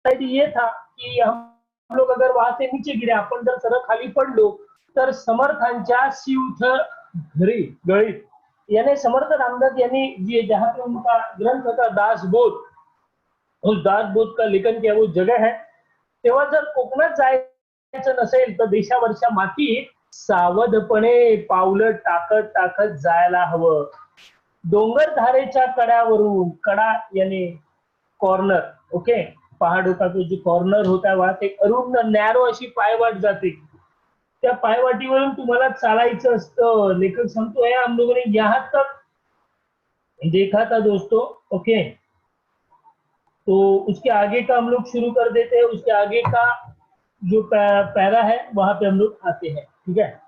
ये था कि हम लोग अगर वहां से नीचे गिरे, आपण जर सरळ खाली पडलो तर समर्थांच्या शिवथ घरी गळीत, यानी समर्थ रामदास यांनी ये जहाँ पे उनका ग्रंथ था दासबोध, उस दासबोध का लेखन किया वो जगह है। तेव्हा जर कोकणात जायचं नसेल तर देशावरच्या मातीत सावधपणे पावलं टाकत टाकत जायला हवं। डोंगर धारेच्या कड्यावरून, कडा यानी कॉर्नर, ओके, पहाड़ों का तो जो कॉर्नर होता है वहां से अरुंद नॅरो अशी पायवाट जाते, त्या पायवाटीवरून तुम्हाला चालायचं असतं। लेखक सांगतोय हम लोगों ने यहाँ तक देखा था दोस्तों, ओके। तो उसके आगे का हम लोग शुरू कर देते हैं, उसके आगे का जो पैरा है वहां पे हम लोग आते हैं, ठीक है।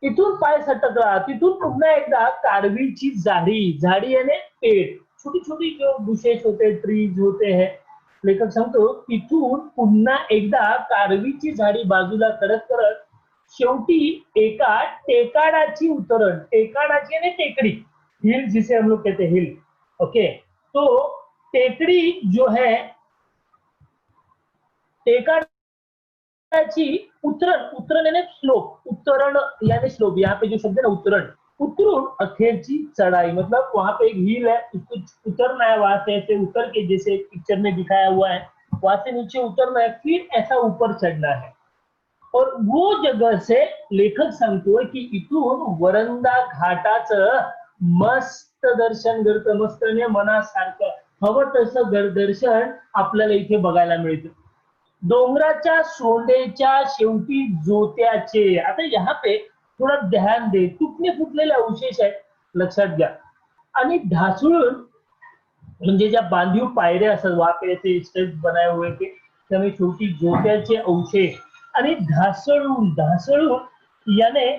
इथून पाय सटकला, तिथून पुन्हा एकदा कारवीची झाडी, झाडी यानी पेड़, छोटी छोटी जो बुशेस होते, ट्रीज होते हैं, लेखक सांगतो तिथून पुन्हा एकदा कारवीची झाडी बाजूला करत करत शेवटी एका टेकाडाची उतरण, टेकाडाची यानी टेकड़ी, हिल जिसे हम लोग कहते हैं हिल, ओके। तो टेकड़ी जो है, टेकाडाची उतरण, उतरण यानी स्लोप, उतरण यानी स्लोप, यहाँ पे जो शब्द है ना उतरण, उतरून अखेरची चढ़ाई, मतलब वहां पे एक हिल है, उसको उतरना है, वहां से ऐसे उतर के जैसे पिक्चर में दिखाया हुआ है वहां से नीचे उतरना है, फिर ऐसा ऊपर चढ़ना है। और वो जगह से लेखक सांगतोय की इथून वरंदा घाटाचं मस्त दर्शन घडतं, मस्त म्हणजे मनासारखं हवं तसं दर्शन आपल्याला इथे बघायला मिळतं। डोंगराच्या सोंडेच्या शेवटी जोत्याचे, आता यहाँ पे थोड़ा ध्यान दे, तुटणे फुटलेले अवशेष आहेत, लक्षात घ्या। आणि ढासळून म्हणजे ज्या बांधीव पायऱ्या असतात, वहां पे ऐसे स्टेप्स बनाए हुए थे, त्यामुळे शेवटी जोत्याचे अवशेष आणि ढासळून, ढासळून याने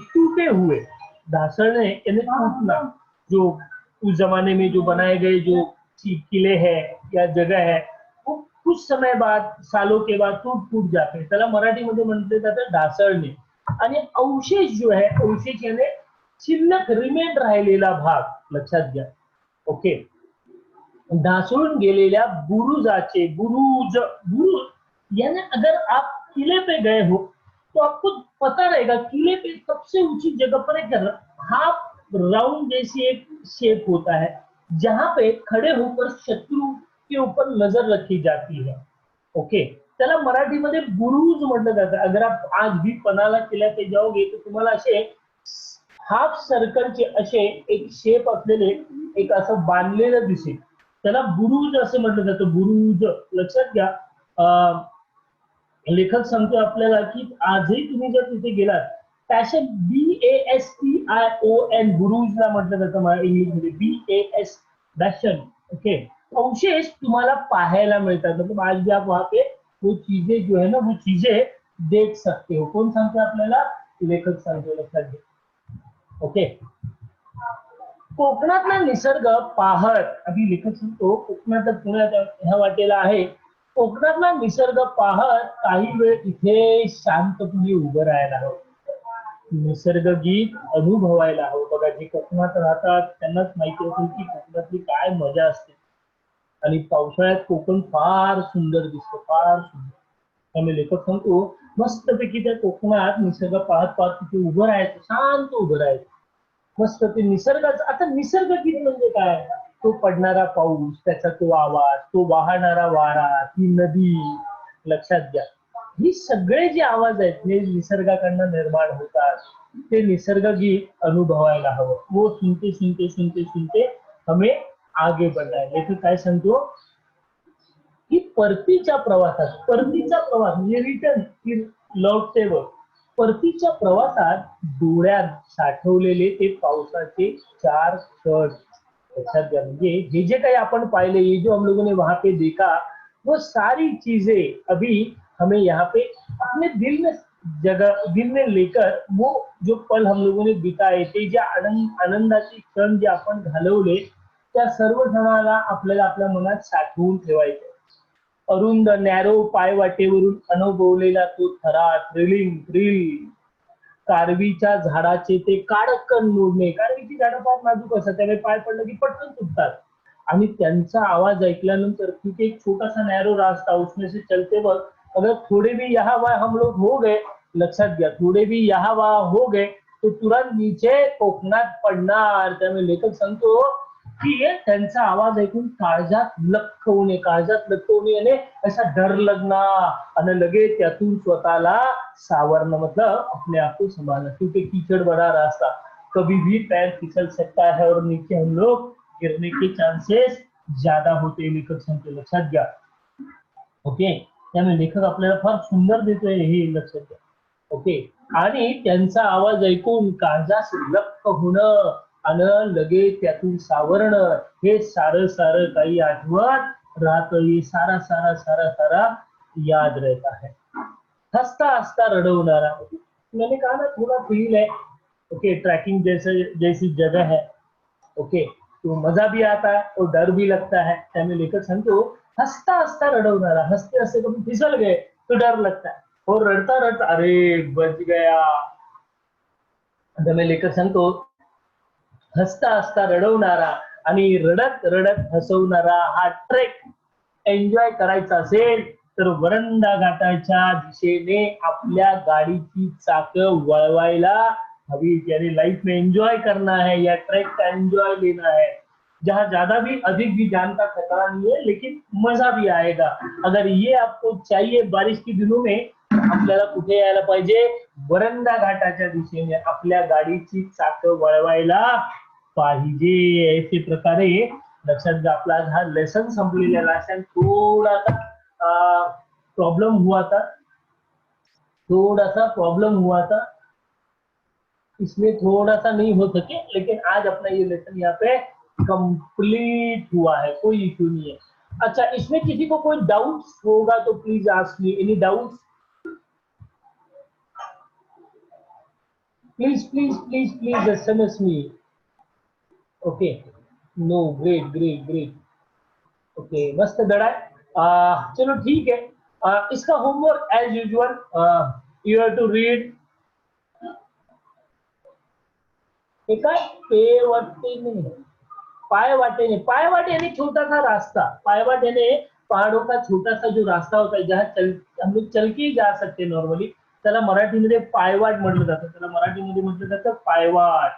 टूटे हुए, ढासळने यानी टूटना, जो उस जमाने में जो बनाए गए जो किले हैं या जगह है वो कुछ समय बाद, सालों के बाद टूट जाते हैं, त्याला मराठीमध्ये म्हटले जातं ढासळणे। आणि अवशेष जो है, अवशेष यानी शिल्लक रिमेन राहिलेला भाग, लक्षात घ्या, ओके। ढासळून गेलेल्या बुरुजाचे, बुरुज, बुरुज यानी अगर आप किले पे गए हो तो आपको पता रहेगा किले पे सबसे ऊंची जगह पर एक हाफ राउंड जैसी एक शेप होता है, जहां पे खड़े होकर शत्रु के ऊपर नजर रखी जाती है, ओके। त्याला मराठीमध्ये बुरुज म्हटलं जातं। अगर आप आज भी पनाला किल्ला पे जाओगे तो तुम्हाला असे हाफ सर्कलचे असे एक शेप असलेले एक असं बांधलेलं दिसेल, त्याला बुरुज असं म्हटलं जातं, बुरुज, लक्षात घ्या। लेखक सांगतो आपल्याला की आजही तुम्ही जर तिथे गेलात पॅशन, BASTION, बुरुजला म्हटलं जातं इंग्लिशमध्ये, BAS, बॅशन, ओके। अवशेष तुम्हाला पाहायला मिळतात, मतलब आज भी आप वहां पे वो चीजें जो है ना वो चीजें देख सकते हो। कौन सांगतो आपल्याला? लेखक सांगतो, लक्षात घ्या, ओके। कोकणातला निसर्ग पाहत, अभी लेखक सांगतो कोकणात पुण्यात ह्या वाटेला आहे, कोकणातला निसर्ग पाहत काही वेळ इथे शांतपणे उभं राहायला हवं, निसर्ग गीत अनुभवायला हवं। बघा, जे कोकणात राहतात त्यांनाच माहिती असेल की कोकणातली काय मजा असते, आणि पावसाळ्यात कोकण फार सुंदर दिसतं, फार सुंदर। त्यामुळे लेखक सांगतो मस्तपैकी त्या कोकणात निसर्ग पाहत पाहत तिथे उभं राहायचं, शांत उभं राहायचं, मस्त ते निसर्गाचं। आता निसर्ग गीत म्हणजे काय? तो पडणारा पाऊस, त्याचा तो आवाज, तो वाहणारा वारा, ती नदी, लक्षात घ्या, ही सगळे जे आवाज आहेत हे निसर्गाकडनं निर्माण होतात, ते निसर्ग गीत अनुभवायला हवं। वो सुनते सुनते सुनते सुनते हमें आगे बढ़ना है। लेखक काय सांगतो की परतीच्या प्रवासात, परतीचा प्रवास म्हणजे रिटर्न, लौटते वक्त, परतीच्या प्रवासात डोळ्यात साठवलेले ते पावसाचे 4 क्षण, लक्षात घ्या। म्हणजे हे जे काही आपण पाहिले, ये जो हम लोगों ने वहां पे देखा, वो सारी चीजें अभी हमें यहाँ पे अपने दिल में दिल में लेकर वो जो पल हम लोगों ने बिताए, ते जे आनंदाचे क्षण जे आपण घालवले, त्या सर्व क्षणाला आपल्याला आपल्या मनात साठवून ठेवायचे। अरुंद नॅरो पायवाटेवरून अनुभवलेला तो थरा, थ्रिल, कारवीच्या झाडाचे ते काडकन मोडणे, कारवीची झाडं फार नाजूक असतात, त्यामुळे पाय पडलं की पटकन तुटतात, आणि त्यांचा आवाज ऐकल्यानंतर तिथे एक छोटासा नॅरो रास्ता उसमें से चलते वक्त अगर थोड़े भी यहाँ वहाँ हम लोग हो गए, लक्षात घ्या, थोड़े भी यहाँ वहाँ हो गए तो तुरंत नीचे कोकणात पडणार. त्यामुळे लेखक सांगतो की त्यांचा आवाज ऐकून काळजात लख्ख होणे यानी ऐसा डर लगना आणि लगेच त्यातून स्वतःला सावरणं, मतलब अपने आप को संभालना, क्योंकि कीचड़ भरा रास्ता, कभी भी पैर फिसल सकता है और नीचे हम लोग गिरने के चान्सेस ज्यादा होते. लेखक सांगतो, लक्षात घ्या. ओके, त्यामुळे लेखक आपल्याला फार सुंदर देतोय, हे लक्षात घ्या. ओके, आणि त्यांचा आवाज ऐकून काळजास लख्ख होणं आणि लगेच त्यातून सावरणं, हे सारं सारं काही आठवत राहत, ये सारा सारा सारा सारा याद रहता है. हंसता हंसता रडवणारा, मैंने कहा ना थोड़ा फील है. ओके, ट्रैकिंग जैसी जगह है. ओके, तो मजा भी आता है और डर भी लगता है. त्यामुळे लेखक सांगतो हंसता हंसता रडवणारा, हंसते हंसते कभी फिसल गए तो डर लगता है और रडता रडता अरे बच गया. त्यामुळे लेखक सांगतो हसता हसता रडवणारा आणि रडत रडत हसवणारा हा ट्रेक एन्जॉय करायचा असेल तर वरंदा घाटाच्या दिशेने आपल्या गाडीची चाकं वळवायला हवी. यानी लाइफ में एंजॉय करना है, या ट्रैक का एंजॉय लेना है, जहां ज्यादा भी अधिक भी जान का खतरा नहीं है लेकिन मजा भी आएगा. अगर ये आपको चाहिए बारिश के दिनों में, आपल्याला कुठे यायला पाहिजे, वरंदा घाटाच्या दिशेने आपल्या गाडीची चाकं वळवायला पाहिजे. ऐसे प्रकारे लक्षात घ्या. आपला हा लेसन संपलेला लेसन थोडासा प्रॉब्लम हुआ था, इसमें थोड़ा सा नहीं हो सके, लेकिन आज अपना ये लेसन यहाँ पे कंप्लीट हुआ है, कोई इश्यू नहीं है. अच्छा, इसमें किसी को कोई डाउट्स होगा तो please ask me. Any doubts? Please please please please SMS me. Okay, no, great great great. Okay, मस्त धड़ा है. चलो ठीक है. इसका homework as usual you have to read. पायवाट यानी छोटा सा रास्ता. पायवाट यानी पहाड़ों का छोटा सा जो रास्ता होता है जहाँ हम लोग चल के जा सकते हैं नॉर्मली, त्याला मराठीमध्ये पायवाट म्हटलं जातं. त्याला मराठीमध्ये म्हटलं जातं पायवाट.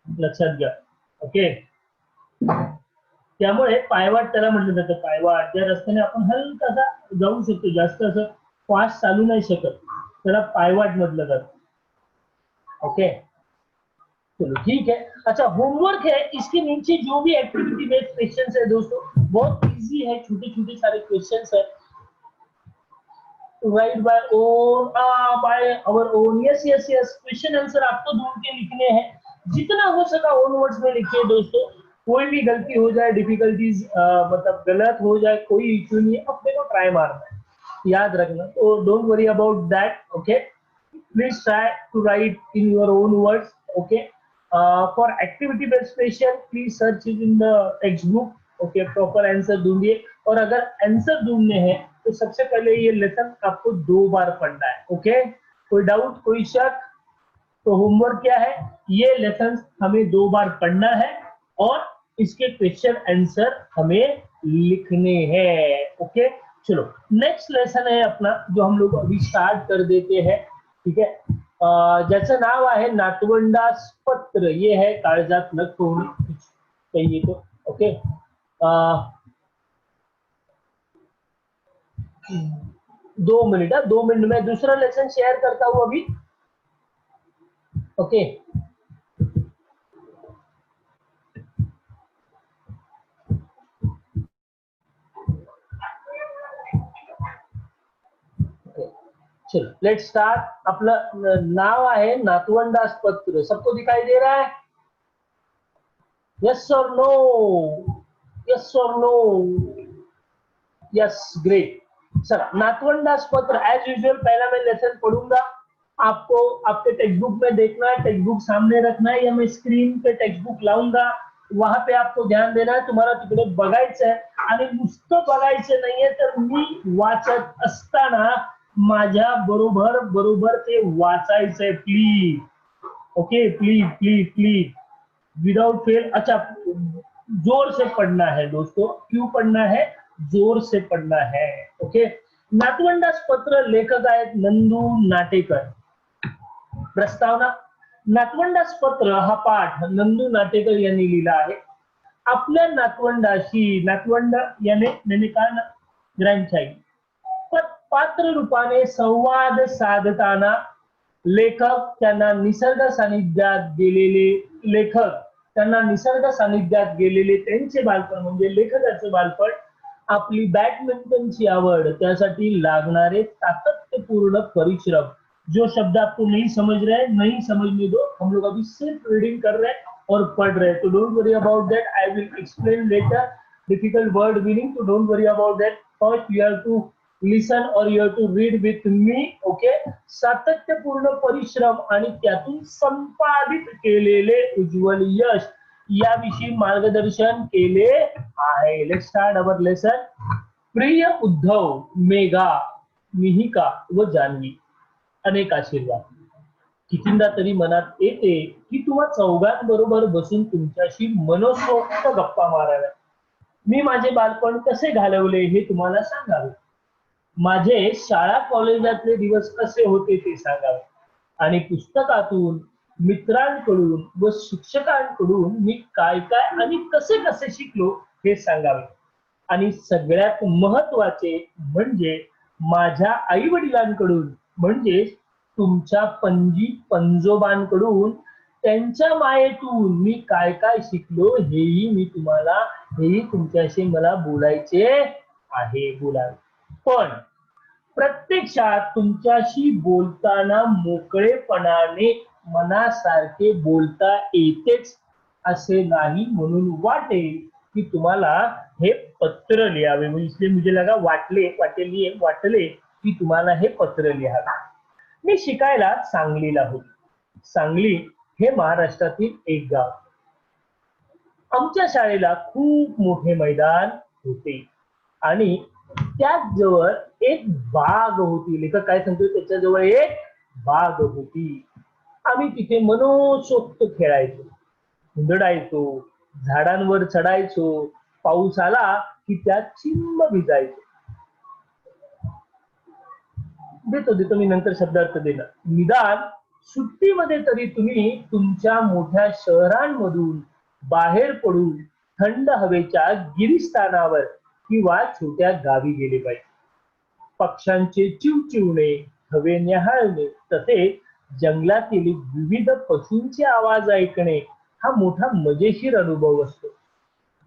लक्षात घ्या. ओके, त्यामुळे पायवाट त्याला म्हटलं जातं. पायवाट ज्या रस्त्याने आपण हलकासा जाऊ शकतो, जास्त असं फास्ट चालू नाही शकत, त्याला पायवाट म्हटलं जातं. ओके, चलो ठीक है. अच्छा, होमवर्क है, इसके नीचे जो भी एक्टिविटी बेस्ड क्वेश्चंस है दोस्तों, बहुत इजी है, छोटे छोटे सारे क्वेश्चंस है. Right by our own. Yes yes yes, question answer आपको ढूंढ के लिखने हैं, जितना हो सका ओन वर्ड्स में लिखिए दोस्तों. कोई भी गलती हो जाए, डिफिकल्टीज मतलब गलत हो जाए, कोई इश्यू नहीं है, अपने को ट्राई मारना है, याद रखना. तो don't worry about that. Okay, please try to write in your own words. Okay, for activity based question please search it in the textbook. Okay, proper answer ढूंढिए. और अगर आंसर ढूंढने हैं तो सबसे पहले ये लेसन आपको 2 बार पढ़ना है. ओके, कोई डाउट, कोई शक? तो होमवर्क क्या है, ये लेसन हमें 2 बार पढ़ना है और इसके क्वेश्चन आंसर हमें लिखने हैं. ओके, चलो नेक्स्ट लेसन है अपना, जो हम लोग अभी स्टार्ट कर देते हैं. ठीक है, ज्याचं नाव आहे नातवंडास पत्र. ये है काळजात लख्ख होणे चाहिए तो. ओके, 2 मिनट, 2 मिनट में दूसरा लेसन शेयर करता हूं अभी. ओके, चलो लेट स्टार्ट. आपलं नाव आहे नातवंडास पत्र. सबको दिखाई दे रहा है? यस और नो, यस और नो, यस, ग्रेट. चला, नातवंडास पत्र एज यूजुअल पहला मैं लेसन पढ़ूंगा, आपको आपके टेक्स्ट बुक में देखना है, टेक्स्ट बुक सामने रखना है, या मैं स्क्रीन पे टेक्स्ट बुक लावूंगा, वहां पे आपको ध्यान देना है. तुम्हाला तिकडे बघायचं आहे आणि नुसतं बघायचं नाहीये, तर मी वाचत असताना माझ्या बरोबर बरोबर ते वाचायचंय please. Okay, please please please without fail. अच्छा, जोर से पढ़ना है दोस्तों, क्यों पढ़ना है, जोर से पढ़ना है. ओके. नातवंडास पत्र, लेखक आहेत नंदू नाटेकर. प्रस्तावना. नातवंडास पत्र हा पाठ नंदू नाटेकर यांनी लिहिला आहे. आपल्या नातवंडाशी, नातवंड याने काय ना, ग्रँडचाइल्ड, पात्र रूपाने संवाद साधताना लेखक त्यांना निसर्ग सानिध्यात गेलेले, लेखक त्यांना निसर्ग सानिध्यात गेलेले त्यांचे बालपण म्हणजे लेखकाचे बालपण, आपली बॅडमिंटनची आवड, त्यासाठी लागणारे सातत्यपूर्ण परिश्रम. जो शब्द आपको नहीं समझ रहे हैं, नहीं समझने दो, हम लोग अभी सिर्फ रीडिंग कर रहे हैं और पढ़ रहे हैं, तो don't worry about that, I will explain later difficult word meaning, तो don't worry about that. First you have to listen और you have to read with me. Okay. सातत्यपूर्ण परिश्रम आणि त्यातून संपादित केलेले उज्ज्वल यश याविषयी मार्गदर्शन केले आहे. Let's start our lesson. प्रिय उद्धव, मेघा, मिहिका व जान्हवी, अनेक आशीर्वाद. कितींदा तरी मनात येते की तुम्हा चौघांबरोबर बसून तुमच्याशी मनसोक्त गप्पा माराव्या. मी माझे बालपण कसे घालवले हे तुम्हाला सांगावे. माझे शाळा कॉलेजातले दिवस कसे होते ते सांगावे. आणि पुस्तकातून, मित्रांकडून व शिक्षकांकडून मी काय काय आणि कसे कसे शिकलो हे सांगावे. आणि सगळ्यात महत्वाचे म्हणजे माझ्या आई वडिलांकडून, म्हणजे तुमच्या पणजी पंजोबांकडून, त्यांच्या मायेतून मी काय काय शिकलो हेही तुमच्याशी मला बोलायचे आहे, बोलावे. पण प्रत्यक्षात तुमच्याशी बोलताना मोकळेपणाने मनासारखे बोलता येतेच असे नाही, म्हणून वाटेल की तुम्हाला हे पत्र लिहावे. इसलिए मुझे लगा वाटले की तुम्हाला हे पत्र लिहावे. मी शिकायला सांगलीला होतो. सांगली हे महाराष्ट्रातील एक गाव. आमच्या शाळेला खूप मोठे मैदान होते आणि त्याच जवळ एक बाग होती. लेखक काय सांगतो, त्याच्याजवळ एक बाग होती. आम्ही तिथे मनसोक्त खेळायचो, हुंदडायचो, झाडांवर चढायचो, पाऊस आला की त्यात चिंब भिजायचो. देतो मी नंतर शब्दार्थ देणार. निदान सुट्टीमध्ये तरी तुम्ही तुमच्या मोठ्या शहरांमधून बाहेर पडून थंड हवेच्या गिरिस्थानावर किंवा छोट्या गावी गेले पाहिजे. पक्ष्यांचे चिवचिवणे, हवे न्याहाळणे, तसेच जंगलातील विविध पशूंचे आवाज ऐकणे हा मोठा मजेशीर अनुभव असतो.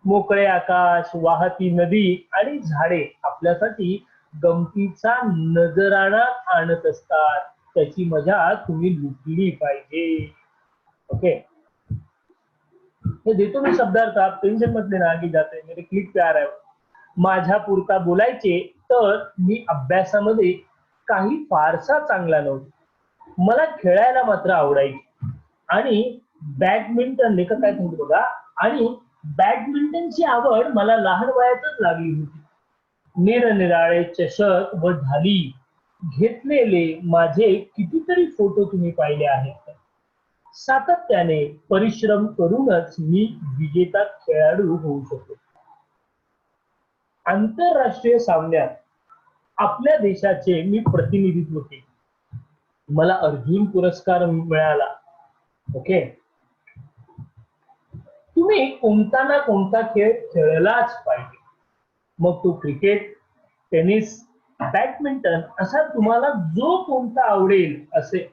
मोकळे आकाश, वाहती नदी आणि झाडे आपल्यासाठी गमतीचा नजराणा आणत असतात. त्याची मजा तुम्ही लुटली पाहिजे. ओके. हे देतो मी शब्दार्थ, आप टेंशन मत लेना, आगे जाते मेरे क्लिक पे आ रहा है. माझ्या पुरता बोलायचे तर मी अभ्यासामध्ये काही फारसा चांगला नव्हतो. मला खेळायला मात्र आवडायचे आणि बॅडमिंटन, लेखक काय सांगतो बघा, आणि बॅडमिंटनची आवड मला लहान वयातच लागली होती. निरनिराळे चषक व ढाली घेतलेले माझे कितीतरी फोटो तुम्ही पाहिले आहेत. सातत्याने परिश्रम करूनच मी विजेता खेळाडू होऊ शकतो. आंतरराष्ट्रीय सामन्यात आपल्या देशाचे मी प्रतिनिधित्व केले. मला अर्जुन पुरस्कार मिळाला. ओके. तुम्ही कोणता ना कोणता खेळ खेळलाच पाहिजे. मग तो क्रिकेट, टेनिस, बॅडमिंटन असा तुम्हाला जो कोणता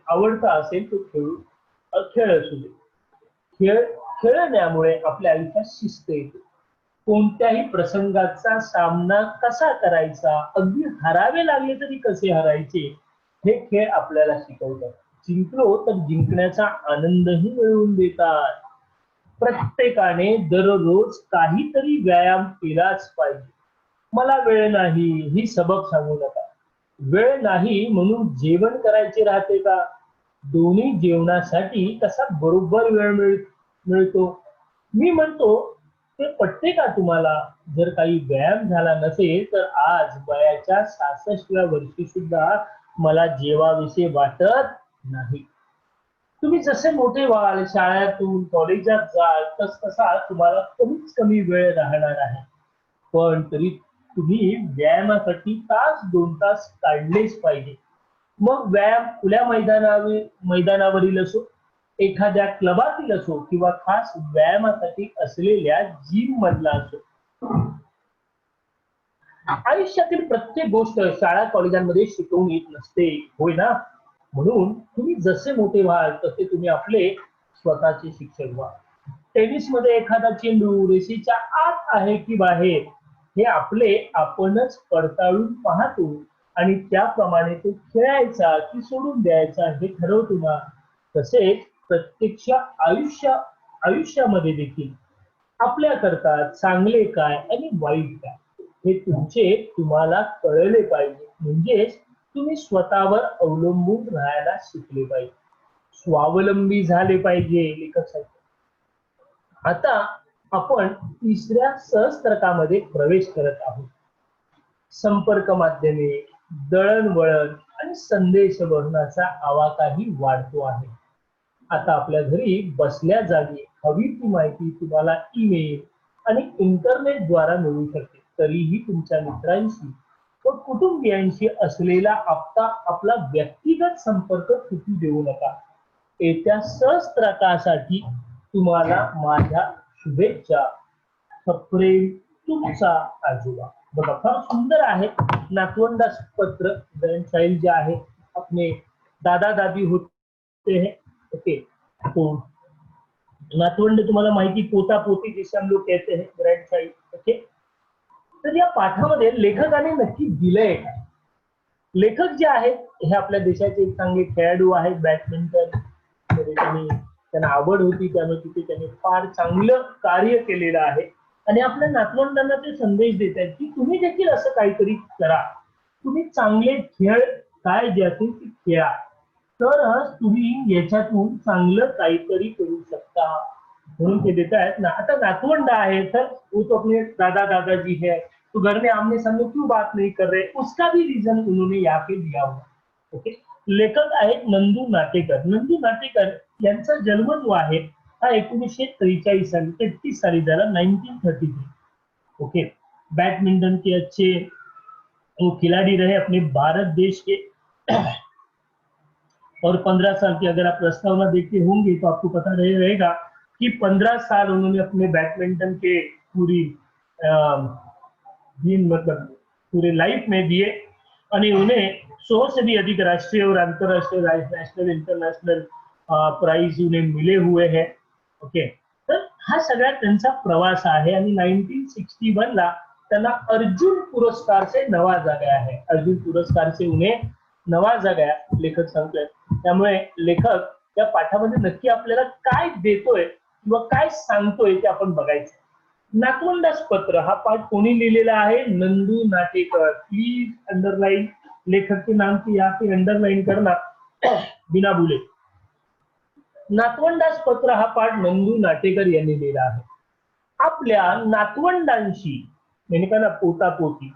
आवडता असेल तो खेळ असू दे. खेळण्यामुळे आपल्या आयुष्यात शिस्त येते. कोणत्याही प्रसंगाचा सामना कसा करायचा, अगदी हरावे लागले तरी कसे हरायचे, हे खेळ आपल्याला शिकवतात. जिंकलो तर जिंकण्याचा आनंदही मिळवून देतात. प्रत्येकाने दररोज काहीतरी व्यायाम केलाच पाहिजे. मला वेळ नाही ही सबब सांगू नका. वेळ नाही म्हणून जेवण करायचे राहते का? दोन्ही जेवणासाठी कसा बरोबर वेळ मिळतो. मी म्हणतो ते पटते का तुम्हाला? जर काही व्यायाम झाला नसेल तर आज वयाच्या 66व्या वर्षी सुद्धा मला जेवाविषयी वाटत नाही. तुम्ही जसे मोठे व्हाल, शाळेतून कॉलेजात जाल, तस तसा तुम्हाला कमीत कमी वेळ राहणार आहे. पण तरी तुम्ही व्यायामासाठी तास 2 तास काढलेच पाहिजे. मग व्यायाम खुल्या मैदानावरील असो, एखाद्या क्लबातील असो किंवा खास व्यायामासाठी असलेल्या जिम मधला असो. आयुष्यातील प्रत्येक गोष्ट शाळा कॉलेजांमध्ये शिकवून येत नसते, होय ना? म्हणून तुम्ही जसे मोठे व्हाल तसे तुम्ही आपले स्वतःचे शिक्षक व्हा. टेनिस मध्ये एखादा चेंडू रेषेच्या आत आहे की बाहेर हे आपणच पडताळून पाहतो आणि त्याप्रमाणे तो खेळायचा की सोडून द्यायचा हे ठरवतो ना. तसेच प्रत्यक्ष आयुष्यामध्ये देखील आपल्या करता चांगले काय आणि वाईट काय हे तुम्हाला कळले पाहिजे. म्हणजेच तुम्ही स्वतःवर अवलंबून राहायला शिकले पाहिजे, स्वावलंबी झाले पाहिजे. लेखक सांगतो. आता आपण तिसऱ्या सहस्त्रकामध्ये प्रवेश करत आहोत. संपर्क माध्यमे, दळणवळण आणि संदेश वहनाचा आवाकाही वाढतो आहे. आता आपल्या घरी बसल्या जागी हवी ती माहिती तुम्हाला ईमेल आणि इंटरनेट द्वारा मिळू शकते. तरीही तुमच्या मित्रांशी व कुटुंबियांशी असलेला आपला व्यक्तिगत संपर्क तुटू देऊ नका. येत्या सहस्त्रकासाठी तुम्हाला माझ्या शुभेच्छा. प्रेम, तुमचा आजोबा. बघा फार सुंदर आहे. नातवंडास पत्र. ग्रँडचाइल्ड जे आहे अपने दादा दादी होते हैं. ओके, तो नातवंड तुम्हाला माहिती, पोता पोती जिसे हम लोग कहते हैं, ग्रँडचाइल्ड. ओके, तर या पाठामध्ये लेखकाने नक्की दिलंय काय? लेखक जे आहेत हे आपल्या देशाचे एक चांगले खेळाडू आहेत. बॅडमिंटन मध्ये त्यांना आवड होती, त्यामुळे तिथे त्यांनी फार चांगलं कार्य केलेलं आहे आणि आपल्या नातवंडांना ते संदेश देत आहेत की तुम्ही देखील असं काहीतरी करा. तुम्ही चांगले खेळ काय जे असतील ते खेळा, तरच तुम्ही याच्यातून चांगलं काहीतरी करू शकता. म्हणून ते देत आहेत ना. आता नातवंड आहे तर वो तो अपने दादा दादाजी है, तो घर में आमने सामने क्यों बात नहीं कर रहे, उसका भी रीजन उन्होंने यहाँ पे दिया हुआ. ओके, लेखक आहेत नंदू नाटेकर. नंदू नाटेकर यांचा जन्म जो आहे हा 1943 साली 33 साली झाला, 1933. ओके, बैडमिंटन के अच्छे वो खिलाड़ी रहे अपने भारत देश के. और 15 साल की अगर आप प्रस्तावना देखते होंगे तो आपको पता रहेगा कि 15 साल उन्होंने अपने बैडमिंटन के पूरी दिन मतलब पूरे लाइफ में दिए आणि उन्हें 100 से भी अधिक राष्ट्रीय और अंतरराष्ट्रीय नेशनल इंटरनेशनल प्राइज उन्हें मिले हुए हैं. ओके, तर हा सगळा त्यांचा प्रवास आहे आणि 1961 ला त्यांना अर्जुन पुरस्कार से नवाजा गया है. अर्जुन पुरस्कार से उन्हें नवाजा गया, लेखक सांगतोय. त्यामुळे लेखक या पाठामध्ये नक्की आपल्याला काय देतोय किंवा काय सांगतोय ते आपण बघायचं. नातवंडास पत्र हा पाठ कोणी लिहिलेला आहे? नंदू नाटेकर. प्लीज अंडरलाइन लेखक के नाम की यहाँ पे अंडरलाइन करना बिना भूले. नातवंडास पत्र हा पाठ नंदू नाटेकर यांनी लिहिला आहे. आपल्या नातवंडांशी म्हणजे का ना पोता पोती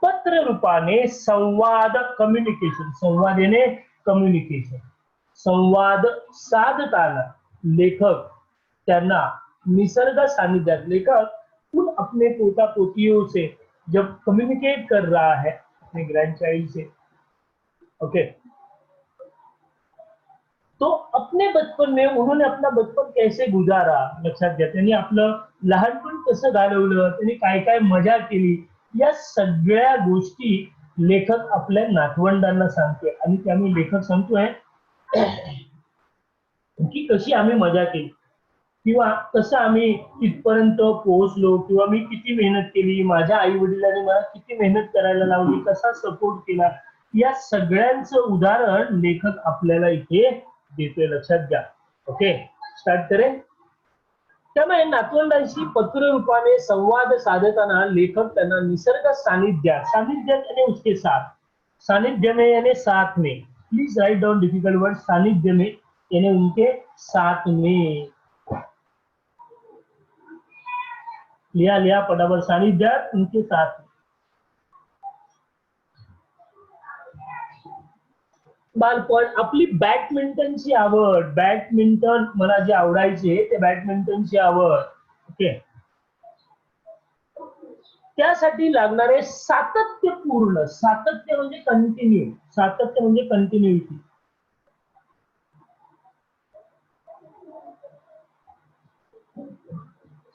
पत्र रूपाने संवाद, कम्युनिकेशन, संवाद याने कम्युनिकेशन, संवाद साधताना लेखक त्यांना निसर्ग सानिध्यात, लेखक उन अपने पोता पोतियों से जब कम्युनिकेट कर रहा है अपने ग्रैंडचाइल्ड से, ओके, तो अपने बचपन में उन्होंने अपना बचपन कैसे गुजारा लक्षात घ्या. त्यांनी आपलं लहानपण कसं घालवलं, त्यांनी काय काय मजा केली, या सगळ्या गोष्टी लेखक आपल्या नातवंडांना सांगतोय. आणि त्यामुळे लेखक सांगतोय की कशी आम्ही मजा केली किंवा कसं आम्ही तिथपर्यंत पोहोचलो किंवा मी किती मेहनत केली, माझ्या आई वडिलांनी मला किती मेहनत करायला लावली, कसा सपोर्ट केला, या सगळ्यांचं उदाहरण लेखक आपल्याला इथे देतोय. लक्षात घ्या. ओके, स्टार्ट करें. त्यामुळे नातवंडांशी पत्र रूपाने संवाद साधताना लेखक त्यांना निसर्ग सानिध्यात यानी उसके साथ, सानिध्य में यानी साथ में. Please write down difficult word. सानिध्य में यानी उनके साथ में. लिया फटाफट. सानिध्यात उनके साथ. बालपण, आपली बॅडमिंटनची आवड, बॅडमिंटन मला जे आवडायचे ते बॅडमिंटनची आवड. ओके. त्यासाठी लागणारे सातत्यपूर्ण, सातत्य म्हणजे कंटिन्यू, सातत्य म्हणजे कंटिन्युटी.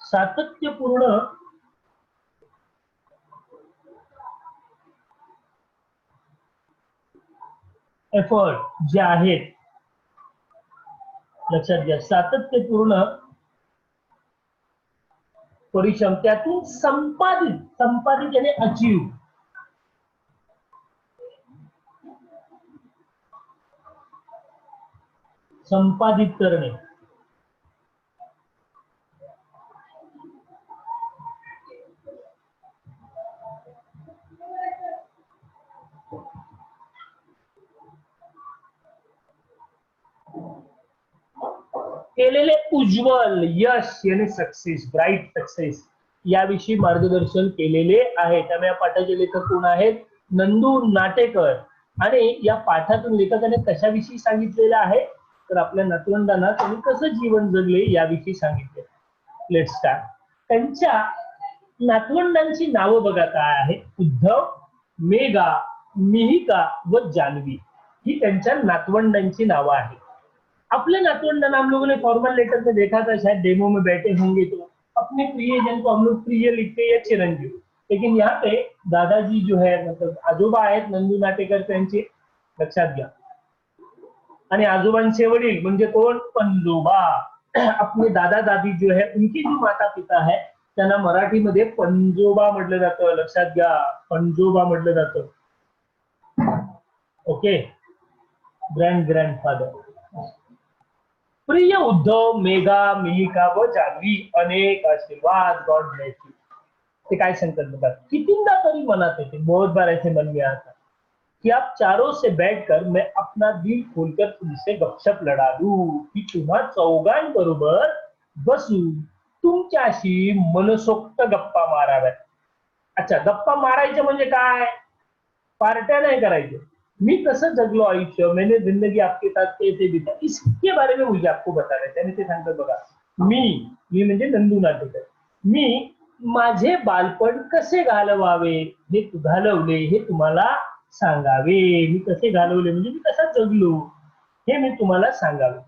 सातत्यपूर्ण एफर्ट जे आहेत, लक्षात घ्या, सातत्यपूर्ण परिश्रम, त्यातून संपादित, संपादित याने अचीव, संपादित करणे. केलेले उज्ज्वल यश याने सक्सेस, ब्राईट सक्सेस, याविषयी मार्गदर्शन केलेले आहे. त्यामुळे या पाठाचे लेखक कोण आहेत? नंदू नाटेकर. आणि या पाठातून लेखकाने कशाविषयी सांगितलेलं आहे, तर आपल्या नातवंडांना त्यांनी कसं जीवन जगले याविषयी सांगितले. Let's start. त्यांच्या नातवंडांची नावं बघा काय आहे. उद्धव, मेघा, मिहिका व जान्हवी ही त्यांच्या नातवंडांची नावं आहेत. अपने नातवंड हम लोगों ने फॉर्मल लेटर में देखा था, शायद डेमो में बैठे होंगे तो अपने प्रियजन को हम लोग प्रिय लिखते हैं चिरंजीव, लेकिन यहाँ पे दादाजी जो है, मतलब आजोबा आहेत नंदू नाटेकर त्यांचे, लक्षात घ्या. आणि आजोबांचे वडील म्हणजे कोण? पणजोबा. अपने दादा दादी जो है उनकी जो माता पिता है त्यांना मराठीमध्ये पणजोबा म्हटलं जातं. लक्षात घ्या, पणजोबा म्हटलं जातं. ओके. ग्रँडफादर. प्रिय उद्धव, मेघा, मिहिका व जान्हवी, अनेक आशीर्वाद, गॉड ब्लेस यू. ते काय सांगतात बघा. कितींदा तरी मनात येते, बहुत बार ऐसे मन में आता कि आप चारों से बैठकर मैं अपना दिल खोलकर तुमसे गपशप लढा दूं, की तुम्हा चौघांबरोबर बसून तुमच्याशी मनसोक्त गप्पा माराव्यात. अच्छा, गप्पा मारायचे म्हणजे काय? पार्ट्या नाही करायच्या. मी कसं जगलो आयुष्य, मैंने जिंदगी आपके साथ कैसे बिता, इसके बारे में मुझे आपको बताना है. त्याने ते सांगतात बघा. मी म्हणजे नंदू नाटेकर, मी माझे बालपण कसे घालवावे, हे घालवले हे तुम्हाला सांगावे. मी कसे घालवले म्हणजे मी कसा जगलो हे मी तुम्हाला सांगावे.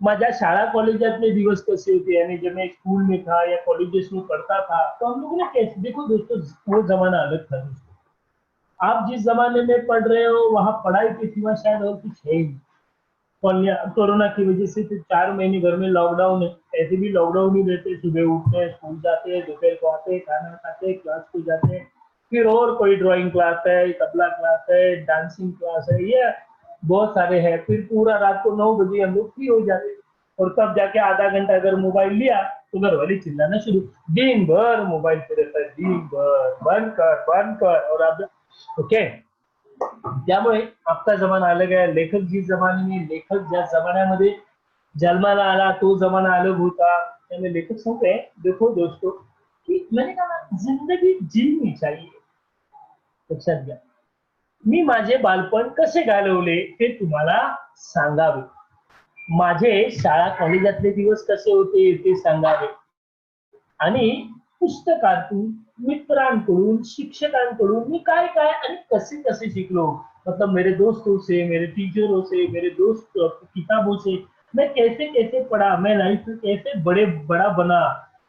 माझ्या शाळा कॉलेजातले दिवस कैसे होते, यानी जब मैं स्कूल में था या कॉलेजेस में पढ़ता था तो हम लोगों ने कैसे, देखो दोस्तों वो जमाना अलग था दोस्तों. आप जिस जमाने में पढ़ रहे हो वहां पढ़ाई के सिवा शायद और कुछ है ही. कोरोना की वजह से तो 4 महीने घर में लॉकडाउन है. ऐसे भी लॉकडाउन ही रहते, सुबह उठते हैं, स्कूल जाते हैं, दोपहर को आते हैं, खाना खाते हैं, क्लास को जाते हैं, फिर और कोई ड्राइंग क्लास है, तबला क्लास है, डांसिंग क्लास है, ये बहुत सारे हैं. फिर पूरा रात को 9 बजे हम लोग फ्री हो जाते, और तब जाके आधा घंटा अगर मोबाइल लिया तो घर वाले चिल्लाना शुरू, दिन भर मोबाइल पे रहता है, दिन भर, बंद कर. और अब ओके. त्यामुळे आपका जमाना अलग आहे. लेखक जिस जमाने में, लेखक ज्या जमान्यामध्ये जन्माला आला तो जमाना अलग होता. त्यामुळे लेखक सांगते, देखो दोस्तों की मैंने कहा जिंदगी जीनी चाहिए. लक्षात घ्या, मी माझे बालपण कसे घालवले ते तुम्हाला सांगावे. माझे शाळा कॉलेजातले दिवस कसे होते ते सांगावे. आणि पुस्तकातून, मित्रांकडून, शिक्षकांकडून मी काय काय आणि कसे कसे शिकलो, मतलब मेरे दोस्तों से, मेरे टीचरों से, मेरे दोस्त किताबों से मैं कैसे कैसे पढ़ा, मैं लाइफ में कैसे बड़ा बना,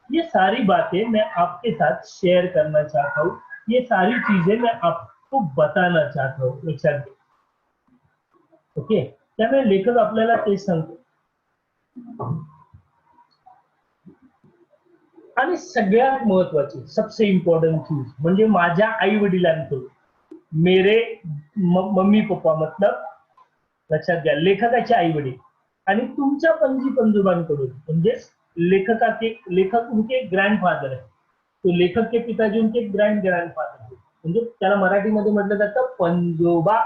ये सारी बातें मैं आपके साथ शेयर करना चाहता हूँ. ये सारी चीजें मैं आपको बताना चाहता हूँ. लक्षात घ्या. ओके. त्यामुळे लेखक आपल्याला तेच सांगतो. आणि सगळ्यात महत्वाची, सबसे इम्पॉर्टंट चीज म्हणजे माझ्या आई वडिलांकडून, मेरे मम्मी पप्पा, मतलब लक्षात घ्या, लेखकाचे आई वडील, आणि तुमच्या पणजी पणजोबांकडून, म्हणजे लेखक उनके ग्रँडफादर आहे. तो लेखक के पिताजी उनके ग्रँडफादर है. म्हणजे त्याला मराठीमध्ये म्हटलं जातं पणजोबा.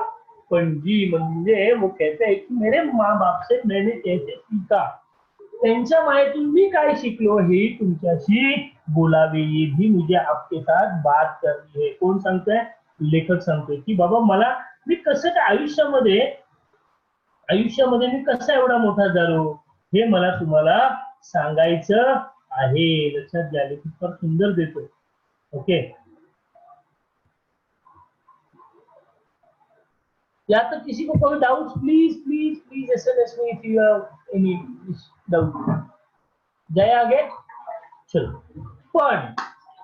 पणजी म्हणजे वो कहते हैं की मेरे माँ बाप से मैंने कैसे सीखा, त्यांच्या मायेतून मी काय शिकलो हे तुमच्याशी बोलावे, ये भी मुझे आपके साथ बात करनी है. कोण सांगतोय? लेखक सांगतोय की बाबा मला, मी कसं काय आयुष्यामध्ये आयुष्यामध्ये मी कसा एवढा मोठा झालो हे मला तुम्हाला सांगायचं आहे. लक्षात घ्या, लेखक फार सुंदर देतो. ओके, या तो किसी को कोई doubt, please please please SMS me if you have any doubt. जाए आगे. चलो, पण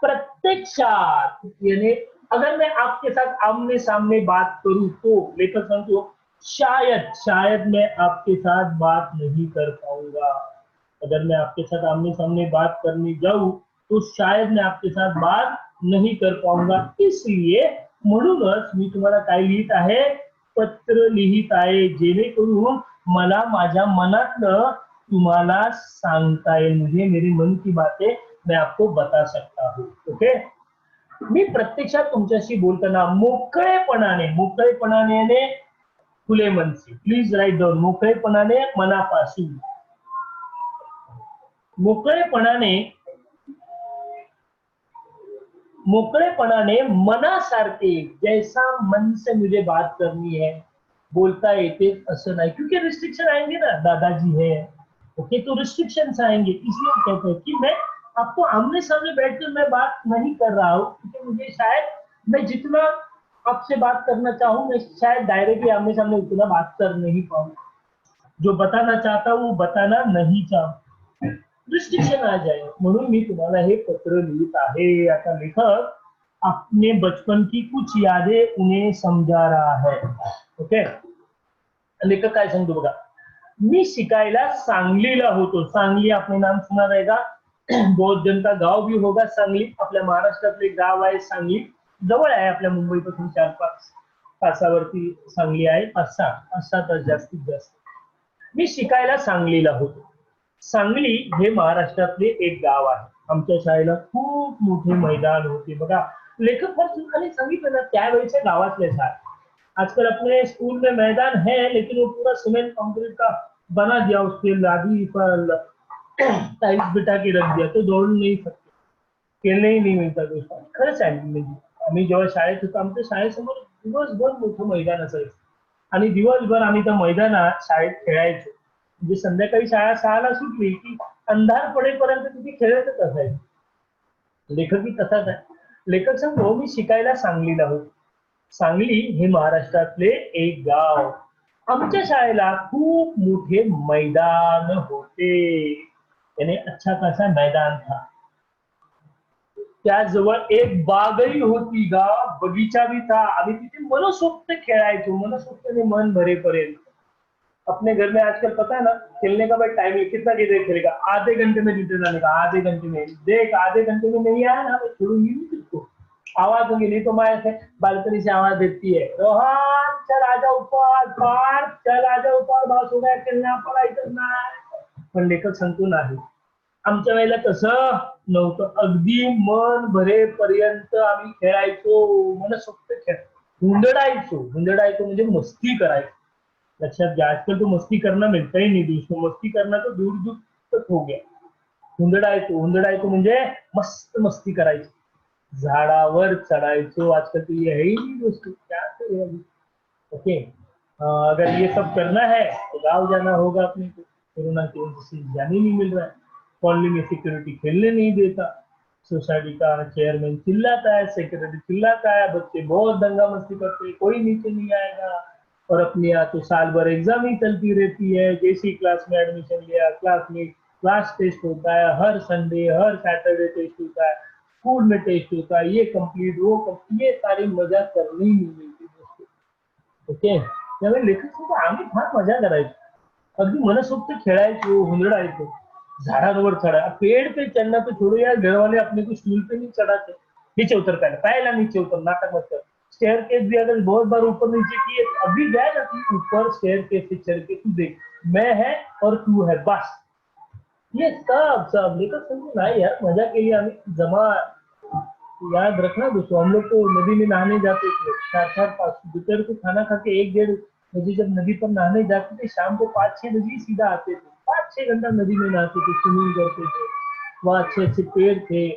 प्रत्यक्षात यानी अगर मैं आपके साथ आमने सामने बात करूं तो लेकर समझो, शायद शायद मैं आपके साथ बात नहीं कर पाऊंगा. अगर मैं आपके साथ आमने सामने बात करने जाऊं तो शायद मैं आपके साथ बात नहीं कर पाऊंगा. इसलिए म्हणूनच मी तुम्हाला काय लिहित आहे, पत्र लिहित आहे, जेणेकरून मला माझ्या मनातलं तुम्हाला सांगता येईल. मुझे मेरी मन की बातें मैं आपको बता सकता हूँ. ओके, मी प्रत्यक्षात तुमच्याशी बोलताना मोकळेपणाने खुले मन से, प्लीज राइट डाउन, मोकळेपणाने मनापासून, मोकळेपणाने मनासारखे, जैसा मन से मुझे बात करनी है बोलता येते असं नाही. क्योंकि रिस्ट्रिक्शन आएंगे ना, दादाजी है ओके, तो रिस्ट्रिक्शन आएंगे. इसलिए कहते हैं कि मैं आपको आमने सामने बैठकर मैं बात नहीं कर रहा हूँ, क्योंकि मुझे शायद मैं जितना आपसे बात करना चाहूँ मैं शायद डायरेक्टली आमने सामने उतना बात कर नहीं पाऊँ. जो बताना चाहता हूँ वो बताना नहीं चाहूँ, रिस्ट्रिक्शन आ जाए. म्हणून मी तुम्हाला हे पत्र लिहित आहे. आता लेखक अपने बचपन की कुछ यादें उन्हें समझा रहा है. ओके, लेखक काय सांगतो बघा, मी शिकायला सांगलीला होतो. सांगली आपने नाम सुना रहेगा, बहुत जन का गाव भी होगा सांगली. आपल्या महाराष्ट्रातले गाव आहे सांगली, जवळ आहे आपल्या मुंबईपासून 4-5 तासावरती सांगली आहे. 5-6 तास जास्तीत जास्त. मी शिकायला सांगलीला होतो. सांगली हे महाराष्ट्रातले एक गाव आहे. आमच्या शाळेला खूप मोठे मैदान होते. बघा, लेखक फार सुंदर सांगितलं ना, त्यावेळेच्या गावातले शाळा. आजकल अपने स्कूल में मैदान है, लेकिन वो पूरा सीमेंट कंक्रीट का बना दिया, उसके लादी पर टाइल्स बिठा के रख दिया, तो दौड़ नहीं सकते, खेळणे ही नाही मिळतात गोष्ट. खरंच आहे. म्हणजे आम्ही जेव्हा शाळेत होतो, आमच्या शाळेसमोर दिवसभर मोठं मैदान असायचं आणि दिवसभर आम्ही त्या मैदानात शाळेत खेळायचो. म्हणजे संध्याकाळी शाळा 6ला सुटली की अंधार पडेपर्यंत तिथे खेळतच असायचं. लेखकही तसाच आहे. लेखक सांगतो, मी शिकायला सांगलीला होतो. सांगली हे महाराष्ट्रातले एक गाव. आमच्या शाळेला खूप मोठे मैदान होते. यानी अच्छा खासा मैदान था. त्याजवळ एक बागही होती, गाव बगीचा भी था. आम्ही तिथे मनसोक्त खेळायचो, मनसोक्तने मन भरेपर्यंत. अपने घर में आजकल पता है ना, खेलने का भाई टाइम है, कितना देर खेलेगा, आधे घंटे में जीते जाने का, आधे घंटे में देख, आधे घंटे में नहीं आया ना मैं छोड़ूंगी नहीं तुझको. आवाज होगी नहीं तो मैं ऐसे बालकनी से आवाज देती है, रोहन चल आजा ऊपर, पार्थ चल आजा ऊपर, बस हो गया खेलना, पढ़ाई करना है. पण लेखक सांगतो नाही, आमच्या वेळेला तसं नव्हतं. अगदी मन भरेपर्यंत आम्ही खेळायचो, मनसोक्त खेळ, हुंदडायचो. हुंदडायचो म्हणजे मस्ती करायचो. लक्षात घ्या, आजकल तो मस्ती करना मिलता ही नहीं दोस्तों. मस्ती करना तो दूर दूर तक हो गया. हुंदडायचो, हुंदडायचो म्हणजे मस्त मस्ती करायची, झाडावर चढ़ायचो. आजकल तो ये है ही नहीं दोस्तों, क्या करें अभी. ओके, अगर ये सब करना है तो गाँव जाना होगा अपने को. कोरोना की वजह से जाने नहीं मिल रहा है. कॉलोनी में सिक्योरिटी खेलने नहीं देता, सोसाइटी का चेयरमैन चिल्लाता है, सेक्रेटरी चिल्लाता है, बच्चे बहुत दंगा मस्ती करते हैं, कोई नीचे नहीं आएगा. और अपने यहाँ तो साल भर एग्जाम ही चलती रहती है. जैसी क्लास में एडमिशन लिया, क्लास में क्लास टेस्ट होता है, हर संडे हर सैटरडे टेस्ट होता है, स्कूल में टेस्ट होता है, ये कंप्लीट वो कंप्लीट, ये सारी मजा करनी ही नहीं मिलती दोस्तों. ओके, त्यामुळे लेखक सुद्धा आम्ही फार मजा करायचो. अगदी मनसोक्त खेळायचो, हुंदडायचो, झाडांवर चढ़ा. पेड़ पे चढ़ना तो छोड़ो यार, घर वाले अपने को स्टूल पे नहीं चढ़ाते, नीचे उतर पहला नीचे उतर, नाटक मत कर. स्टेयर केस भी अगर बहुत बार ऊपर नीचे किए, अभी गए ना तू ऊपर स्टेयर केस से चढ़ के, तू देख मैं है और तू है, बस. ये सब लेकर समझो ना यार, मजा के लिए हमें जमा. याद रखना दोस्तों, हम लोग तो नदी में नहाने जाते थे 4-4-5, दोपहर को खाना खा के 1-1:30 बजे जब नदी पर नहाने जाते थे, शाम को 5-6 बजे सीधा आते थे. 5-6 घंटा नदी में नहाते थे, स्विमिंग करते थे. वहाँ अच्छे अच्छे पेड़ थे.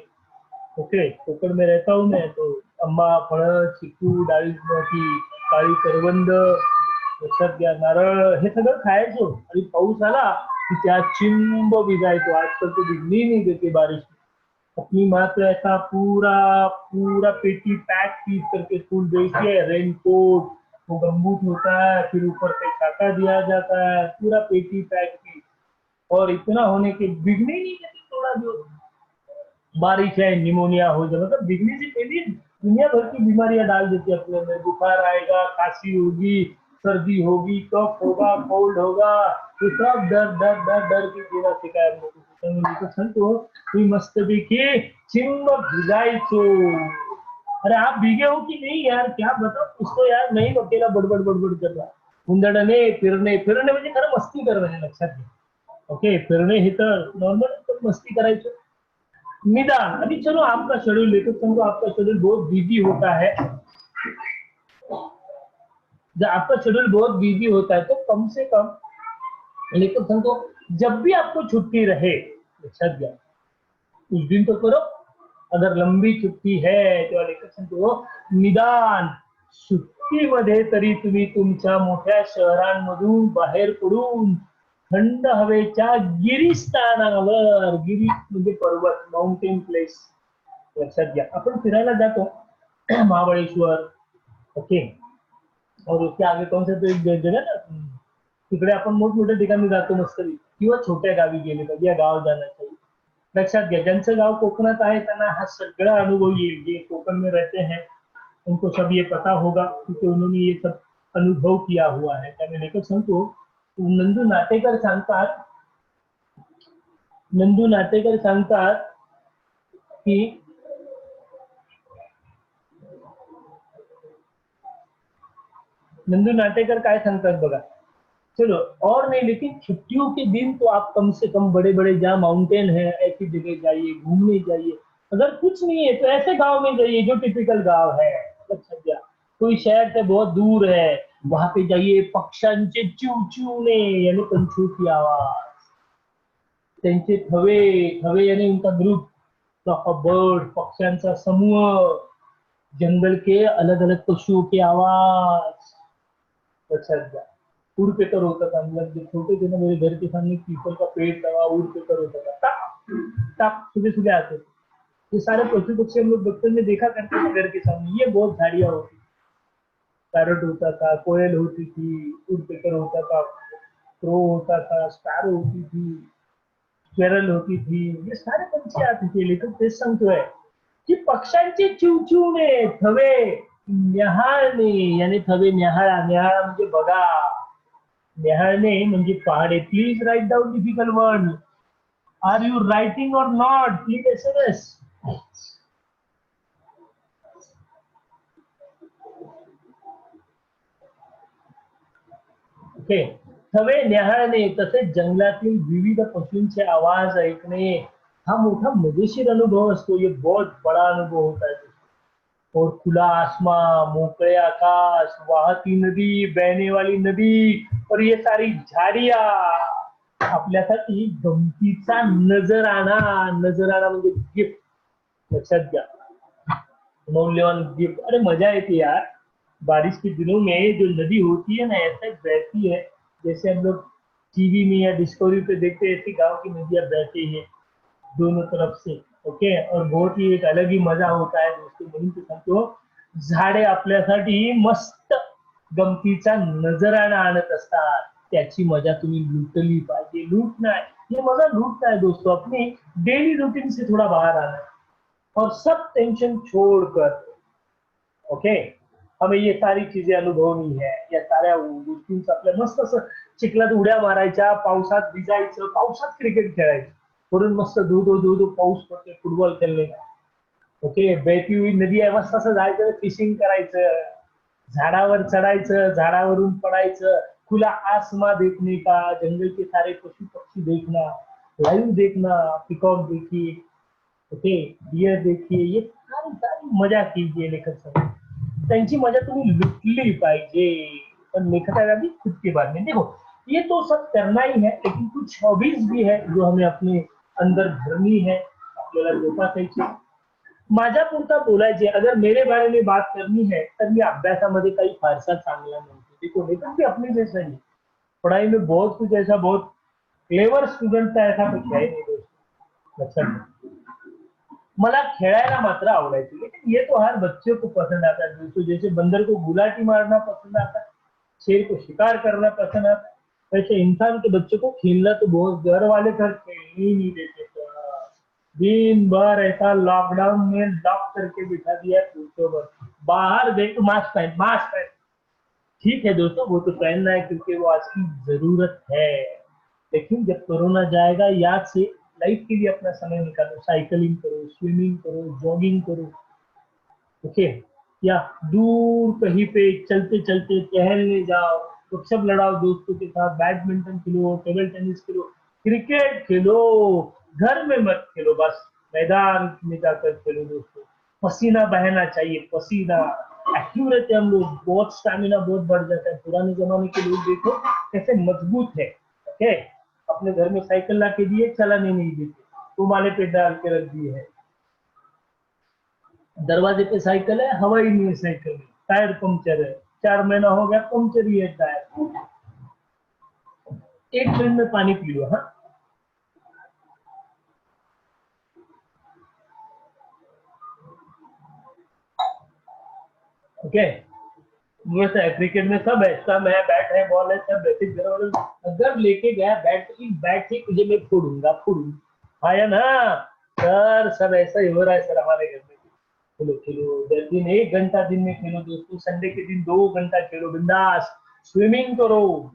ओके, कोकण में रहता हूँ मैं, तो आंबा, फळ, चिकू, डाळिंबाची काळी करवंद, लक्षात घ्या. नारळ हे सगळं खायचो आणि पाऊस आला की त्या चिंब भिजायचो. आजकाल तो भिजनी नहीं देते बारिश में. अपनी माँ तो ऐसा पूरा पूरा पेटी पैक पीस करके स्कूल भेजती है. रेनकोट, वो गमबूट होता है, फिर ऊपर से छाता दिया जाता है, पूरा पेटी पैक पीस. और इतना होने के भीगने ही नहीं देते थोड़ा जो बारिश है निमोनिया हो जाए. मतलब भीगने से पहले दुनिया भर की बीमारियां डाल देती है अपने अंदर. बुखार आएगा, खांसी होगी, सर्दी होगी, कफ होगा, कोल्ड होगा. तो सब डर डर डर डर के जीना सिखाया हम लोगों को. संतो तुम्ही मस्त पैकी चिंब भिजायचो. अरे आप भीगे हो कि नहीं यार, क्या बताओ. उसको यार नहीं अकेला बडबड बडबड कर रहा. उंदडणे फिरणे, फिरणे म्हणजे खरं मस्ती करणं आहे, लक्षात घ्या. ओके, फिरणे हे तर नॉर्मल मस्ती करायचं. निदान अभी चलो आपका शेड्यूल लेकर समझो आपका शेड्यूल बहुत बिजी होता है. जब आपका शेड्यूल बहुत बिजी होता है तो कम से कम लेकर समझो जब भी आपको छुट्टी रहे, लक्षात घ्या, उस दिन तो करो. अगर लंबी छुट्टी है तो लेकर समझो निदान सुट्टीमध्ये तरी तुम्ही तुमच्या मोठ्या शहरांमधून बाहेर पडून थंड हवेच्या गिरिस्थानावर, गिरी म्हणजे पर्वत, माउंटेन प्लेस, लक्षात घ्या. आपण फिरायला जातो महाबळेश्वर, ओके, और उसके आगे कौन सा तो एक जगह ना, तिकडे आपण मोठमोठ्या ठिकाणी जातो मस्त, किंवा छोट्या गावी गेले पाहिजे, या गाव जाना चाहिए. लक्षात घ्या, ज्यांचं गाव कोकणात आहे त्यांना हा सगळा अनुभव येईल. जे कोकण में रहते हैं उनको सब ये पता होगा क्योंकि उन्होंने ये सब अनुभव किया हुआ है. त्याने लेकर सांगतो, नंदू नाटेकर सांगतात, नंदू नाटेकर सांगतात की नंदू नाटेकर काय सांगतात बघा. चलो और नहीं, लेकिन छुट्टियों के दिन तो आप कम से कम बड़े बड़े जहाँ माउंटेन है ऐसी जगह जाइए, घूमने जाइए. अगर कुछ नहीं है तो ऐसे गांव में जाइए जो टिपिकल गांव है. अच्छा क्या, कोई शहर से बहुत दूर है, वहां पे जाइए. पक्ष्यांचे चिवचिवणे यानी पंछियों की आवाज, त्यांचे थवे, थवे यानी उनका ग्रुप, बर्ड, पक्ष्यांचा समूह, जंगल के अलग अलग पशुओं की आवाज. लक्षात घ्या. उड़ पेकर होता था, हम लोग जब छोटे थे ना, मेरे घर के सामने पीपल का पेड़ था, उड़ पेकर होता था, टाप टाप सुबह सुबह आते थे. ये सारे पशु पक्षी हम लोग बचपन में देखा करते थे घर के सामने. ये बहुत झाड़ियां होती, पैरट होता था, कोयल होती थी, उड़ पेकर होता था, क्रो होता था, स्पैरो होती थी, स्क्वेरल होती थी. ये सारे पंछी आते थे. लेकिन तेच सांगतोय की पक्ष्यांचे चिवचिवणे, थवे न्याहाळणे, यानी थवे न्याहाळा, न्याहाळा म्हणजे बघा, न्याहाळणे म्हणजे पहाडे. Please write down difficult word. Are you writing or not? Please SMS. Okay, थवे न्याहाळणे, तसेच जंगलातील विविध पशूंचे आवाज ऐकणे हा मोठा मजेशीर अनुभव असतो. ये बहुत बड़ा अनुभव होता है. और खुला आसमां, मोकळे आकाश, वाहती नदी, बहने वाली नदी, और ये सारी झाडिया आपल्यासाठी गमतीचा नजराणा. नजराणा म्हणजे गिफ्ट, लक्षात घ्या, मौल्यवान गिफ्ट. अरे मजा येते यार. बारिश के दिनों में जो नदी होती है ना, ऐसे बहती है जैसे हम लोग टीवी में या डिस्कवरी पे देखते हैं, ऐसी गांव की नदियां बहती है दोनों तरफ से. ओके, और बहुत ही एक अलग ही मजा होता है दोस्तों. म्हणून ते सांगतो, झाडे आपल्यासाठी मस्त गमतीचा नजराणा आणत असतात. त्याची मजा तुम्ही लुटली पाहिजे. लूटना है, ये मजा लूटना है दोस्तों. अपनी डेली रूटीन से थोड़ा बाहर आना है और सब टेंशन छोड़कर, ओके, हमें ये सारी चीजें अनुभवनी है. या साऱ्या गोष्टींचा आपल्या मस्त असं चिखलात उड्या मारायच्या, पावसात भिजायचं, पावसात क्रिकेट खेळायचं, वरून मस्त धो धो धो धो पाऊस पडते, फुटबॉल खेळणे. ओके, बहती हुई नदी आहे, मस्त असं जायचं, फिशिंग करायचं, झाडावर चढायचं, झाडावरून पडायचं, खुला आसमां देखने का, जंगल के सारे पशु पक्षी देखना, लाइव देखना, पिकॉक देखिए, ओके, डियर देखिए, ये सारी सारी मजा कीजिए. लेखक सब त्यांची मजा तुम्ही लुटली पाहिजे. पण लेखकाला भी खुद के बारे में देखो, ये तो सब करना ही है, लेकिन कुछ हॉबीज भी है जो हमें अपने अंदर भरनी है, आपल्याला जोपासायची. माझ्या पुरता बोलायचे, अगर मेरे बारे में बात करनी है तर मी अभ्यासामध्ये काही फारसा चांगला नाही. देखो लेखक भी अपने जैसा ही है। पढ़ाई में बहुत कुछ ऐसा, बहुत क्लेवर स्टुडंट था ऐसा कुछ है नहीं दोस्तों, लक्षात घ्या. मला खेळायला मात्र आवडायचं, लेकिन ये तो हर बच्चे को पसंद आता है दोस्तों. जैसे बंदर को गुलाटी मारना पसंद आता है, शेर को शिकार करना पसंद आता है, वैसे इंसान के बच्चे को खेलना तो बहुत, घर वाले घर खेलने ही नहीं देते थे. दिन भर ऐसा लॉकडाउन में लॉक करके बिठा दिया पूछो बस. बाहर देख मास्क पहन, मास्क पहन. ठीक है दोस्तों, वो तो पहनना है क्योंकि वो आज की जरूरत है. लेकिन जब कोरोना जाएगा, याद से लाइफ के लिए अपना समय निकालो. साइकिलिंग करो, स्विमिंग करो, जॉगिंग करो, ओके. या दूर कहीं पे चलते चलते टहलने जाओ, गपशप लड़ाओ दोस्तों के साथ, badminton Khelo, table tennis Khelo, cricket Khelo. घर में मत खेलो, बस मैदान में जाकर खेलो दोस्तों. पसीना बहना चाहिए, पसीना. एक्टिव रहते हैं हम लोग, बहुत स्टैमिना बहुत बढ़ जाता है. पुराने जमाने के लोग देखो कैसे मजबूत है, ओके. अपने घर में साइकिल ला के दिए, चलाने नहीं देते, तुम्हारे पे डाल के रख दिए है. दरवाजे पे साइकिल है, हवा ही नहीं है साइकिल में, टायर पंक्चर है, 4 महीना हो गया पंक्चर ही है टायर. एक मिनट में पानी पी लो. हाँ, ओके. वैसा है, क्रिकेट में सब है, सब है, बैट है, बॉल है, सब है. फिर घर वाले अगर लेके गया बैट, बैट ही तुझे मैं फोड़ूंगा, फोड़ूंगा, आया ना सर. सब ऐसा ही हो रहा है सर हमारे घर में. खेलो खेलो, 10 दिन 1 घंटा दिन में खेलो दोस्तों, संडे के दिन 2 घंटा खेलो बिंदास. स्विमिंग करो.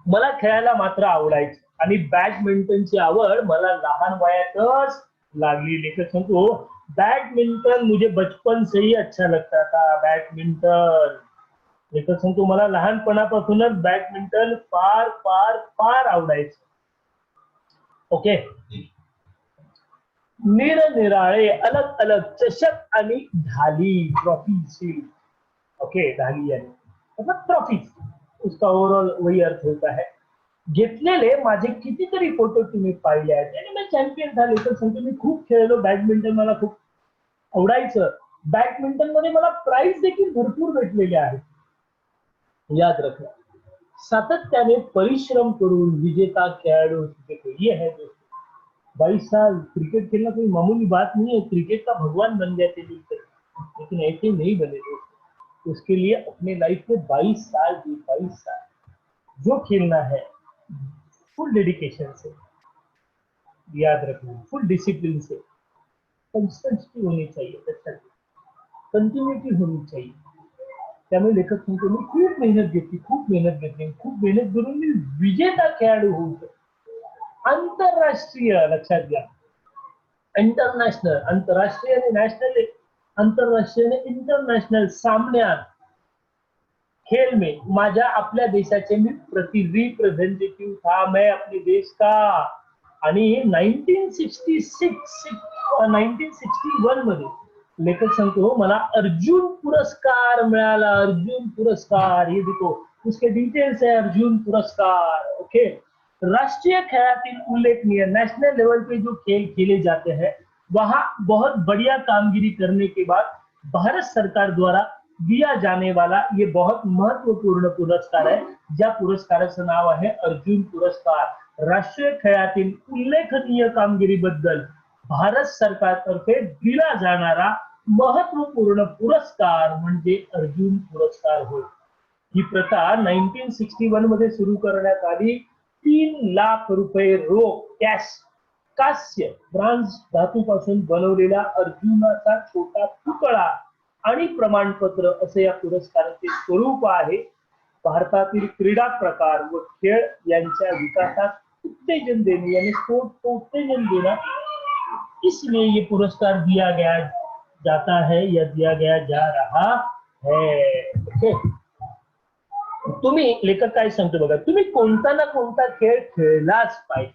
मला खेळायला मात्र आवडायचं, आणि बॅडमिंटनची आवड मला लहान वयातच लागली. लेकर सांगतो, बैडमिंटन मुझे बचपन से ही अच्छा लगता था. बैडमिंटन, लेकर सांगतो, मला लहानपणापासूनच बॅडमिंटन फार फार फार आवडायचं, ओके. निरनिराळे अलग अलग चषक आणि ढाली, ट्रॉफी, ओके. ढाली यानी मतलब ट्रॉफी, उसका ओव्हरऑल वही अर्थ होता है. घेतलेले माझे कितीतरी फोटो तुम्ही पाहिले आहेत, आणि मी चॅम्पियन झाले. तर सांगतो, मी खूप खेळलो बॅडमिंटन, मला खूप आवडायचं. बॅडमिंटन मध्ये मला प्राइज देखील भरपूर भेटलेले आहेत. याद रखना, सातत्याने परिश्रम करून विजेता खेळाडू ये है दोस्तों. 22 साल क्रिकेट खेलना कोई मामूली बात नहीं है. क्रिकेट का भगवान बन गए थे लोग, लेकिन ऐसे नहीं बने दोस्तों. उसके लिए अपने लाइफ में 22 साल दी, 22 साल जो खेलना है फुल डेडिकेशन से, याद रखना, फुल डिसिप्लिन से, कंसिस्टेंसी होनी चाहिए, कंटिन्यूटी होनी चाहिए. त्यामुळे लेखक सांगतो, मी खूप मेहनत घेतली, खूप मेहनत घेतली, खूप मेहनत करून मी विजेता खेळाडू होऊ शकतो. आंतरराष्ट्रीय, लक्षात घ्या, इंटरनॅशनल, आंतरराष्ट्रीय आणि नॅशनल, आंतरराष्ट्रीय आणि इंटरनॅशनल सामन्यात, खेल में माझ्या आपल्या देशाचे मी रिप्रेझेंटेटिव्ह था, मैं अपने देश का. आणि 1961 मध्ये लेखक सांगतो, मला अर्जुन पुरस्कार मिळाला. अर्जुन पुरस्कार, ये देखो उसके डिटेल्स है. अर्जुन पुरस्कार, ओके. राष्ट्रीय खेलातील उल्लेखनीय, नेशनल लेवल पे जो खेल खेले जाते हैं, वहां बहुत बढ़िया कामगिरी करने के बाद भारत सरकार द्वारा दिया जाने वाला ये बहुत महत्वपूर्ण पुरस्कार है, ज्या पुरस्काराचं नाव आहे अर्जुन पुरस्कार. राष्ट्रीय खेळातील उल्लेखनीय कामगिरीबद्दल भारत सरकारतर्फे दिला जाणारा महत्वपूर्ण पुरस्कार म्हणजे अर्जुन पुरस्कार होय. ही प्रथा 1961 मध्ये सुरू करण्यात आली. 3 लाख रुपये रोख कॅश, कास्य, ब्रांज धातूपासून बनवलेला अर्जुनाचा छोटा पुतळा आणि प्रमाणपत्र असे या पुरस्काराचे स्वरूप आहे. भारतातील क्रीडा प्रकार व खेळ यांच्या विकासात उत्तेजन देने, यानी स्पोर्ट को उत्तेजन देना, इसलिए ये पुरस्कार दिया गया जाता है या दिया गया जा रहा है, ओके. तुम्ही, लेखक काय सांगतो बघा, तुम्ही कोणता ना कोणता खेळ खेळलाच पाहिजे.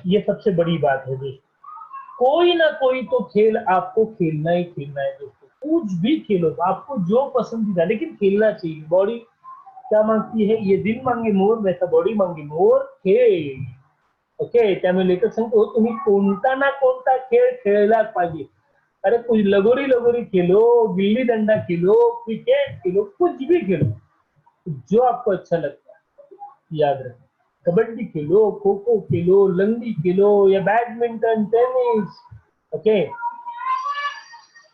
ये सबसे बड़ी बात है दोस्तों. कोई ना कोई तो खेल आपको खेलना ही खेलना है दोस्तों. कुछ भी खेलो, आपको जो पसंदीदा, लेकिन खेलना चाहिए. बॉडी क्या मांगती है, ये दिल मांगे मोर, वैसा बॉडी मांगे मोर, खेळ, ओके. त्यामुळे लेखक सांगतो, तुम्ही कोणता ना कोणता खेळ खेळलाच पाहिजे. अरे कुछ लगोरी लगोरी खेलो, गिल्ली डंडा खेलो, क्रिकेट खेलो, कुछ भी खेलो, जो आपको अच्छा लगता है याद रखें। कबड्डी खेलो, खो खो खेलो, लंगडी खेलो या बैडमिंटन, टेनिस, ओके,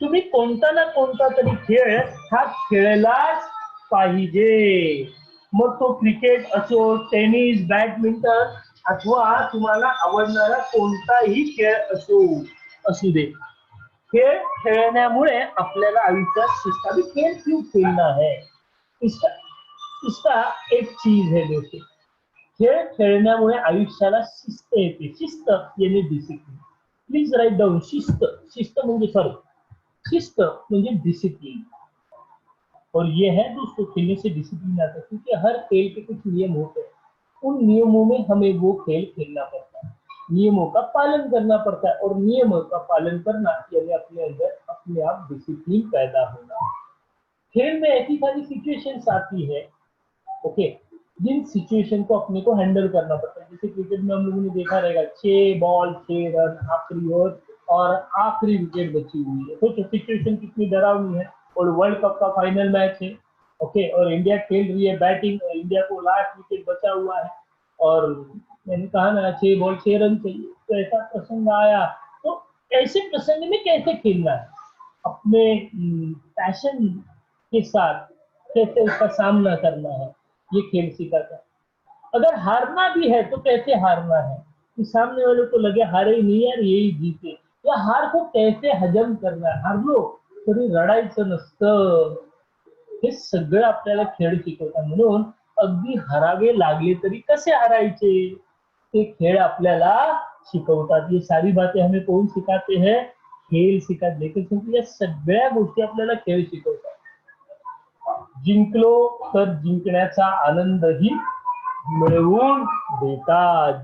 तुम्ही कोणता ना कोणता तरी खेळ हा खेळलाच पाहिजे। मग तो क्रिकेट असो, टेनिस, बॅडमिंटन अथवा तुम्हाला आवडणारा कोणताही खेळ असू दे। खेळ खेळण्यामुळे आपल्याला आयुष्यात शिस्त, अभी खेल क्यों खेलना है, इसका इसका एक चीज है दोस्तों, खेळ खेळण्यामुळे आयुष्याला शिस्त येते। शिस्त यानी डिसिप्लिन, प्लीज राइट डाउन, शिस्त, शिस्त म्हणजे सॉरी, शिस्त म्हणजे डिसिप्लिन। और ये है दोस्तों, खेलने से डिसिप्लिन आता है, क्योंकि हर खेल के कुछ नियम होते हैं, उन नियमों में हमें वो खेल खेलना पड़ता है, नियमों का पालन करना पड़ता है, और नियमों का पालन करना यानी अपने अंदर अपने आप डिसिप्लिन पैदा होना। खेल में ऐसी सारी सिचुएशंस आती है, ओके, जिन सिचुएशन को अपने को हैंडल करना पड़ता है। जैसे क्रिकेट में हम लोगों ने देखा रहेगा 6 बॉल 6 रन आखिरी ओवर और आखिरी विकेट बची हुई है, तो सिचुएशन कितनी डरावनी है। और वर्ल्ड कप का फाइनल मैच है, ओके, और इंडिया खेल रही है बैटिंग, और इंडिया को लास्ट विकेट बचा हुआ है, और मैंने कहा ना 6 बॉल 6 रन चाहिए, तो ऐसा प्रसंग आया। तो ऐसे प्रसंग में कैसे खेलना है, अपने पैशन के साथ कैसे उसका सामना करना है, ये खेल सिखाता है। अगर हारना भी है तो कैसे हारना है, कि सामने वाले को लगे हारे ही नहीं यार यही जीते, या हार को कैसे हजम करना है, हारलो तरी रडायचं नसतं, हे सगळं आपल्याला खेळ शिकवतात। म्हणून अगदी हरावे लागले तरी कसे हारायचे ते खेळ आपल्याला शिकवतात। ये सारी बातें हमें कौन सिखाते हैं, खेल सिखाते। लेकिन या सगळ्या गोष्टी आपल्याला खेळ शिकवतात। जिंकलो तर जिंकण्याचा आनंदही मिळवून देतात।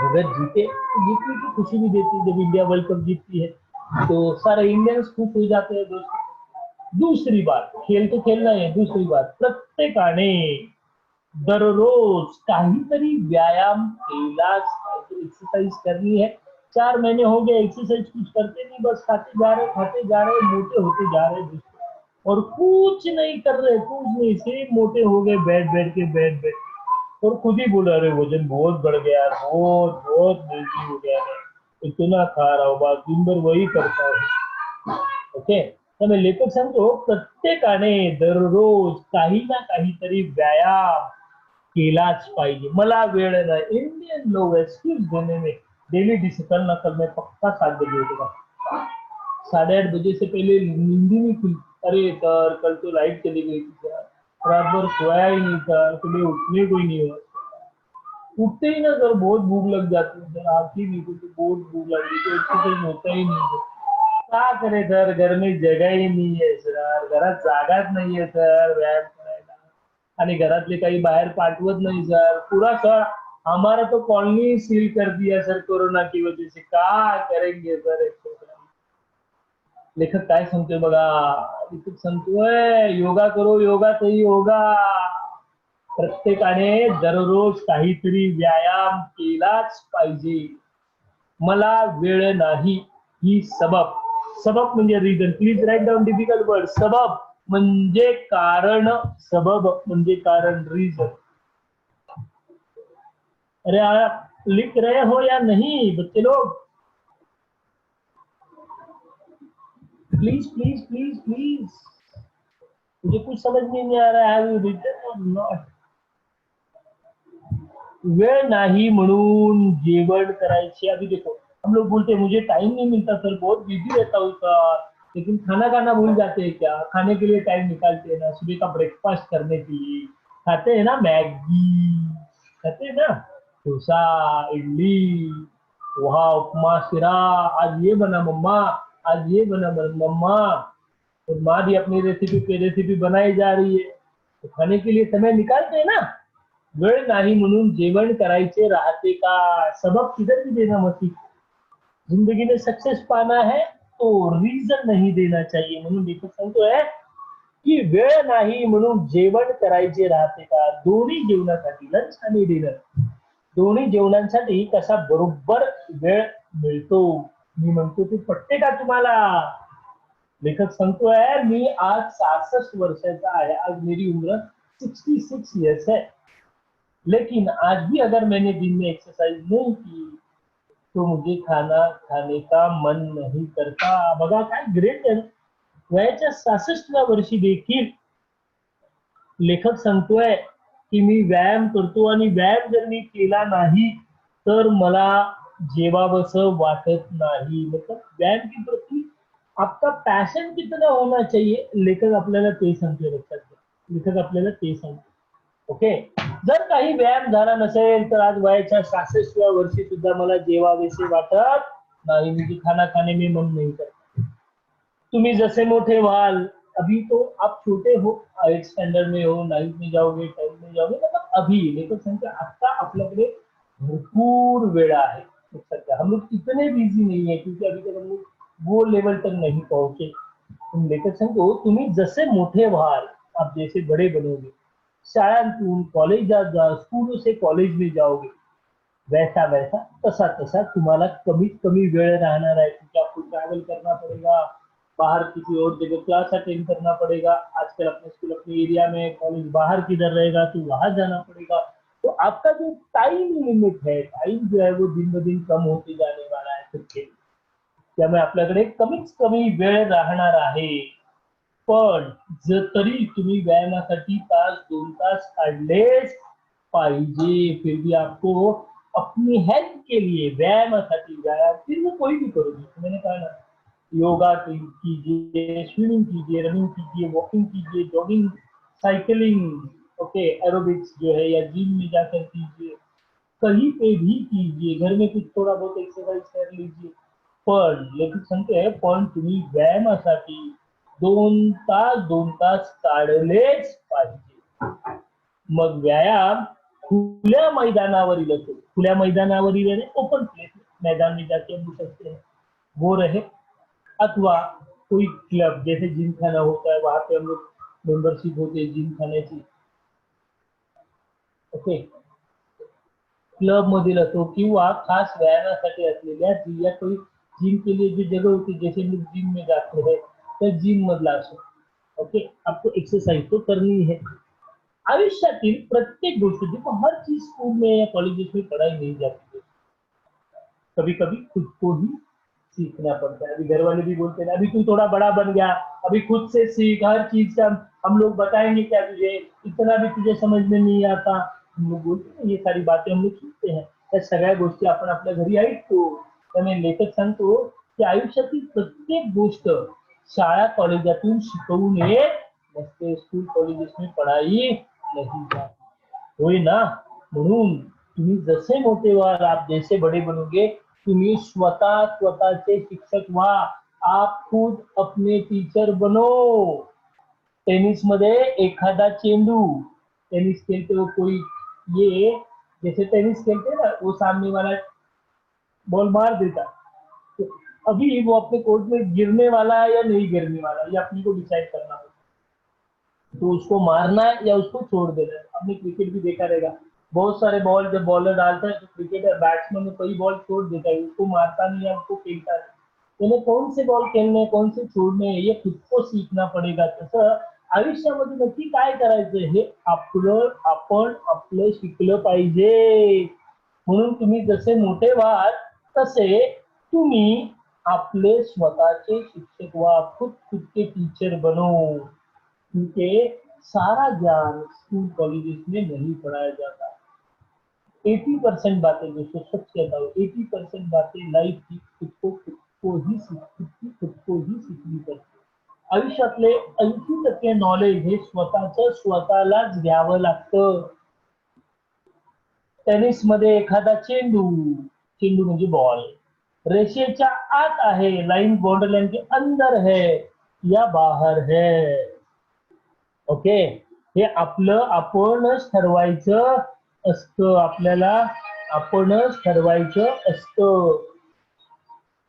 अगर जीते तो जीतने की खुशी भी देती है। जब इंडिया वर्ल्ड कप जीतती है तो सारे इंडियंस खुश हो जाते हैं दोस्तों। दूसरी बात, खेल तो खेलना है, दूसरी बात, प्रत्येकाने दररोज काहीतरी व्यायाम केलाच पाहिजे, एक्सरसाइज करनी है। 4 महीने हो गए एक्सरसाइज कुछ करते नहीं, बस खाते जा रहे खाते जा रहे, मोटे होते जा रहे दोस्तों, और कुछ नहीं कर रहे, कुछ नहीं, सिर्फ मोटे हो गए बैठ बैठ के, बैठ बैठ के। और खुद ही बोला रहे वजन बहुत बढ़ गया, बहुत बहुत लेजी हो गया है, इतना खा रहा हूँ, बस दिन भर वही करता हूँ, ओके। તમે લેખક सांगतो प्रत्येकाने दररोज काही ना काहीतरी व्यायाम केलाच पाहिजे। मला वेळ नाही, इंडियन लोग एक्सक्यूज देने में डेली डिसिप्लिन ना कल मैं पक्का साथ दे दूंगा। 8:30 बजे से पहले नींद ही नहीं खुली, अरे सर कल तो लाइट चली गई थी सर, रात भर सोया ही नहीं था, सुबह उठने को ही नहीं हुआ, उठते ही ना सर बहुत भूख लग जाती है सर, आँख ही नहीं खुलती, बहुत भूख लग रही, तो एक्सरसाइज होता ही नहीं सर। क्या करे सर, घर में जगह ही नहीं है सर, घरात जागाच नाही आहे सर व्यायाम करायला, आणि घरातले काही बाहेर पाठवत नाही सर। पूरा सर हमारा तो कॉलोनी सील कर दिया सर कोरोना की वजह से, क्या करेंगे सर एक्सरसाइज। लेखक काय सांगतोय बघा, लेखक सांगतोय योगा करो, योगा सही होगा। प्रत्येकाने दररोज काहीतरी व्यायाम केलाच पाहिजे। मला वेळ नाही ही सबब, सबब म्हणजे reason, please write down difficult word, सबब म्हणजे कारण, सबब म्हणजे कारण, रीजन। अरे आप लिख रहे हो या नहीं बच्चे लोग, प्लीज प्लीज प्लीज प्लीज, मुझे कुछ समझ में नहीं आ रहा है, रिटन और नॉट। वेळ नाही म्हणून जेवण करायचे। अभी देखो हम लोग बोलते हैं मुझे टाइम नहीं मिलता सर, बहुत बिजी रहता हूँ सर, लेकिन खाना खाना भूल जाते हैं क्या, खाने के लिए टाइम निकालते हैं ना, सुबह का ब्रेकफास्ट करने के लिए खाते हैं ना, मैगी खाते हैं ना, डोसा इडली, वहाँ उपमा शिरा, आज ये बना मम्मा, आज ये बना मम्मा, और माँ भी अपनी रेसिपी पे रेसिपी बनाई जा रही है, तो खाने के लिए समय निकालते हैं ना। वेळ नाही म्हणून जेवण करायचे राहते का, सबब किधर भी देना मत सीखो। जिंदगी में सक्सेस पाना है तो रीजन नहीं देना चाहिए। म्हणून लेखक सांगतोय की वेळ नाही म्हणून जेवण करायचे राहते का, दोन्ही जेवणासाठी लंच आणि डिनर, दोन्ही जेवणांसाठी कसा बरोबर वेळ मिळतो। मी म्हणतो ते पटते का तुम्हाला, लेखक सांगतोय मी आज 66 वर्षाचा आहे, आज मेरी उम्र 66 ईयर्स है, लेकिन आज भी अगर मैंने दिन में एक्सरसाइज नहीं की तो मुझे खाना खाने का मन नहीं करता. बघा काय ग्रेट आहे. वयाच्या 66व्या वर्षी देखील लेखक सांगतोय की मी व्यायाम करतो आणि व्यायाम जर मी केला नाही तर मला जेवावंसं वाटत नाही. मतलब व्यायाम के प्रति आपका पैशन कितना होना चाहिए, लेखक आपल्याला ते सांगते. लक्षात घ्या, लेखक आपल्याला ते सांगते. ओके. जर काही व्यायाम झाला नसेल तर आज वयाच्या 66व्या वर्षी सुद्धा मला जेवावेसे वाटत नाही, म्हणजे खाना खाने में मन नहीं करता. तुम्ही जसे मोठे व्हाल, अभी तो आप छोटे हो, 8th स्टैंडर्ड में हो, 9th में जाओगे, 10th में जाओगे, मतलब अभी लेखक सांगते आता आपल्याकडे भरपूर वेळ आहे. लक्षात घ्या, हम लोग इतने बिजी नहीं है क्योंकि अभी तक हम लोग वो लेवल तक नहीं पहुंचे. तुम लेखक सांगतो तुम्ही जसे मोठे व्हाल, आप जैसे बड़े बनोगे, शाळांतून कॉलेजात जा, स्कूलों से कॉलेज में जाओगे, वैसा वैसा तसा तसा तुम्हाला कमीत कमी वेळ राहणार आहे, क्योंकि आपको ट्रैवल करना पड़ेगा, बाहर किसी और जगह क्लास अटेंड करना पड़ेगा. आजकल अपने स्कूल अपने एरिया में, कॉलेज बाहर किधर रहेगा तो वहां जाना पड़ेगा. तो आपका जो टाइम लिमिट है, टाइम जो है वो दिन ब दिन कम होते जाने वाला है फिर से. त्यामुळे आपल्याकडे कमीत कमी वेळ राहणार आहे. पण जर तरी तुम्ही व्यायामासाठी तास 2 तास काढलेच पाहिजे. फिर भी आपको अपनी हेल्थ के लिए व्यायामासाठी, व्यायाम फिर वो कोई भी करो, जैसे मैंने कहा ना, योगा कीजिए, स्विमिंग कीजिए, रनिंग कीजिए, वॉकिंग कीजिए, जॉगिंग, साइकिलिंग, ओके, एरोबिक्स जो है या जिम में जाकर कीजिए, कहीं पे भी कीजिए, घर में कुछ थोड़ा बहुत एक्सरसाइज कर लीजिए. पण लेखक सांगते पण तुम्ही व्यायामासाठी 2 तास काढलेच पाहिजे. मग व्यायाम खुल्या मैदानावरील असो, खुल्या मैदानावरील यानी ओपन प्लेस, मैदान में जाके हम सकते हैं, वो रहे, अथवा कोई क्लब जैसे जिम खाना होता है वहां पे हम लोग मेंबरशिप होते हैं जिम खाने की. ओके. क्लब मधील असो किंवा खास व्यायामासाठी असलेल्या या कोई जिम के लिए जो जगह होती है, जैसे लोग जिम में जाते हैं तर जिम मधला असो. ओके, आपको एक्सरसाइज तो करनी है. आयुष्यातील प्रत्येक गोष्ट, देखो हर चीज स्कूल में या कॉलेजेस में पढ़ाई नहीं जाती है, कभी कभी खुद को ही सीखना पड़ता है. अभी घर वाले भी बोलते हैं अभी तू थोड़ा बड़ा बन गया, अभी खुद से सीख, हर चीज का हम लोग बताएंगे क्या तुझे, इतना भी तुझे समझ में नहीं आता. हम लोग बोलते हैं, ये सारी बातें हम लोग सुनते हैं, त्या सगळ्या गोष्टी आपण आपल्या घरी ऐकतो. त्यामुळे लेखक सांगतो की आयुष्यातील प्रत्येक गोष्ट शाळा कॉलेजातून शिकवून येत नसते, स्कूल कॉलेजेस में पढ़ाई नहीं जाती. होय ना. म्हणून तुम्ही जसे मोठे व्हाल, आप जैसे बड़े बनोगे, तुम्ही स्वतः स्वतःचे शिक्षक व्हा. आप खुद अपने टीचर बनो. टेनिस मध्ये एखादा चेंडू, टेनिस खेलते हो कोई, ये जैसे टेनिस खेलते हैं ना, वो सामने वाला बॉल मार देता, तो अभी वो अपने कोर्ट में गिरने वाला है या नहीं गिरने वाला, ये अपने को डिसाइड करना होगा. तो उसको मारना है या उसको छोड़ देना है. आपने क्रिकेट भी देखा रहेगा, बहुत सारे बॉल जब बॉलर डालता है तो क्रिकेटर बैट्समैन कई बॉल छोड़ देता है, उसको मारता नहीं है, उसको खेलता नहीं. त्याने कौन से बॉल खेळणे, कौन से छोडणे हे खुद को सीखना पडेगा. तसं आयुष्यामध्ये नक्की काय करायचं हे आपण आपलं शिकलं पाहिजे. म्हणून तुम्ही जसे मोठे व्हाल तसे तुम्ही आपले स्वतःचे शिक्षक व्हा, खुद के टीचर बनो. क्योंकि सारा ज्ञान स्कूल कॉलेजेस में नहीं पढ़ाया जाता. 80% बातें, दोस्तों सच कहता हूँ, 80% बातें लाइफ की खुद को ही सीखनी पडते. आयुष्यातले 80% नॉलेज हे स्वतःलाच घ्यावं लागतं. टेनिस मध्ये एखादा चेंडू, चेंडू म्हणजे बॉल रेषेच्या आत आहे, लाइन बॉर्डर लाइन के अंदर है या बाहर है. ओके. हे आपलं आपणच ठरवायचं असतं, आपल्याला आपणच ठरवायचं असतं.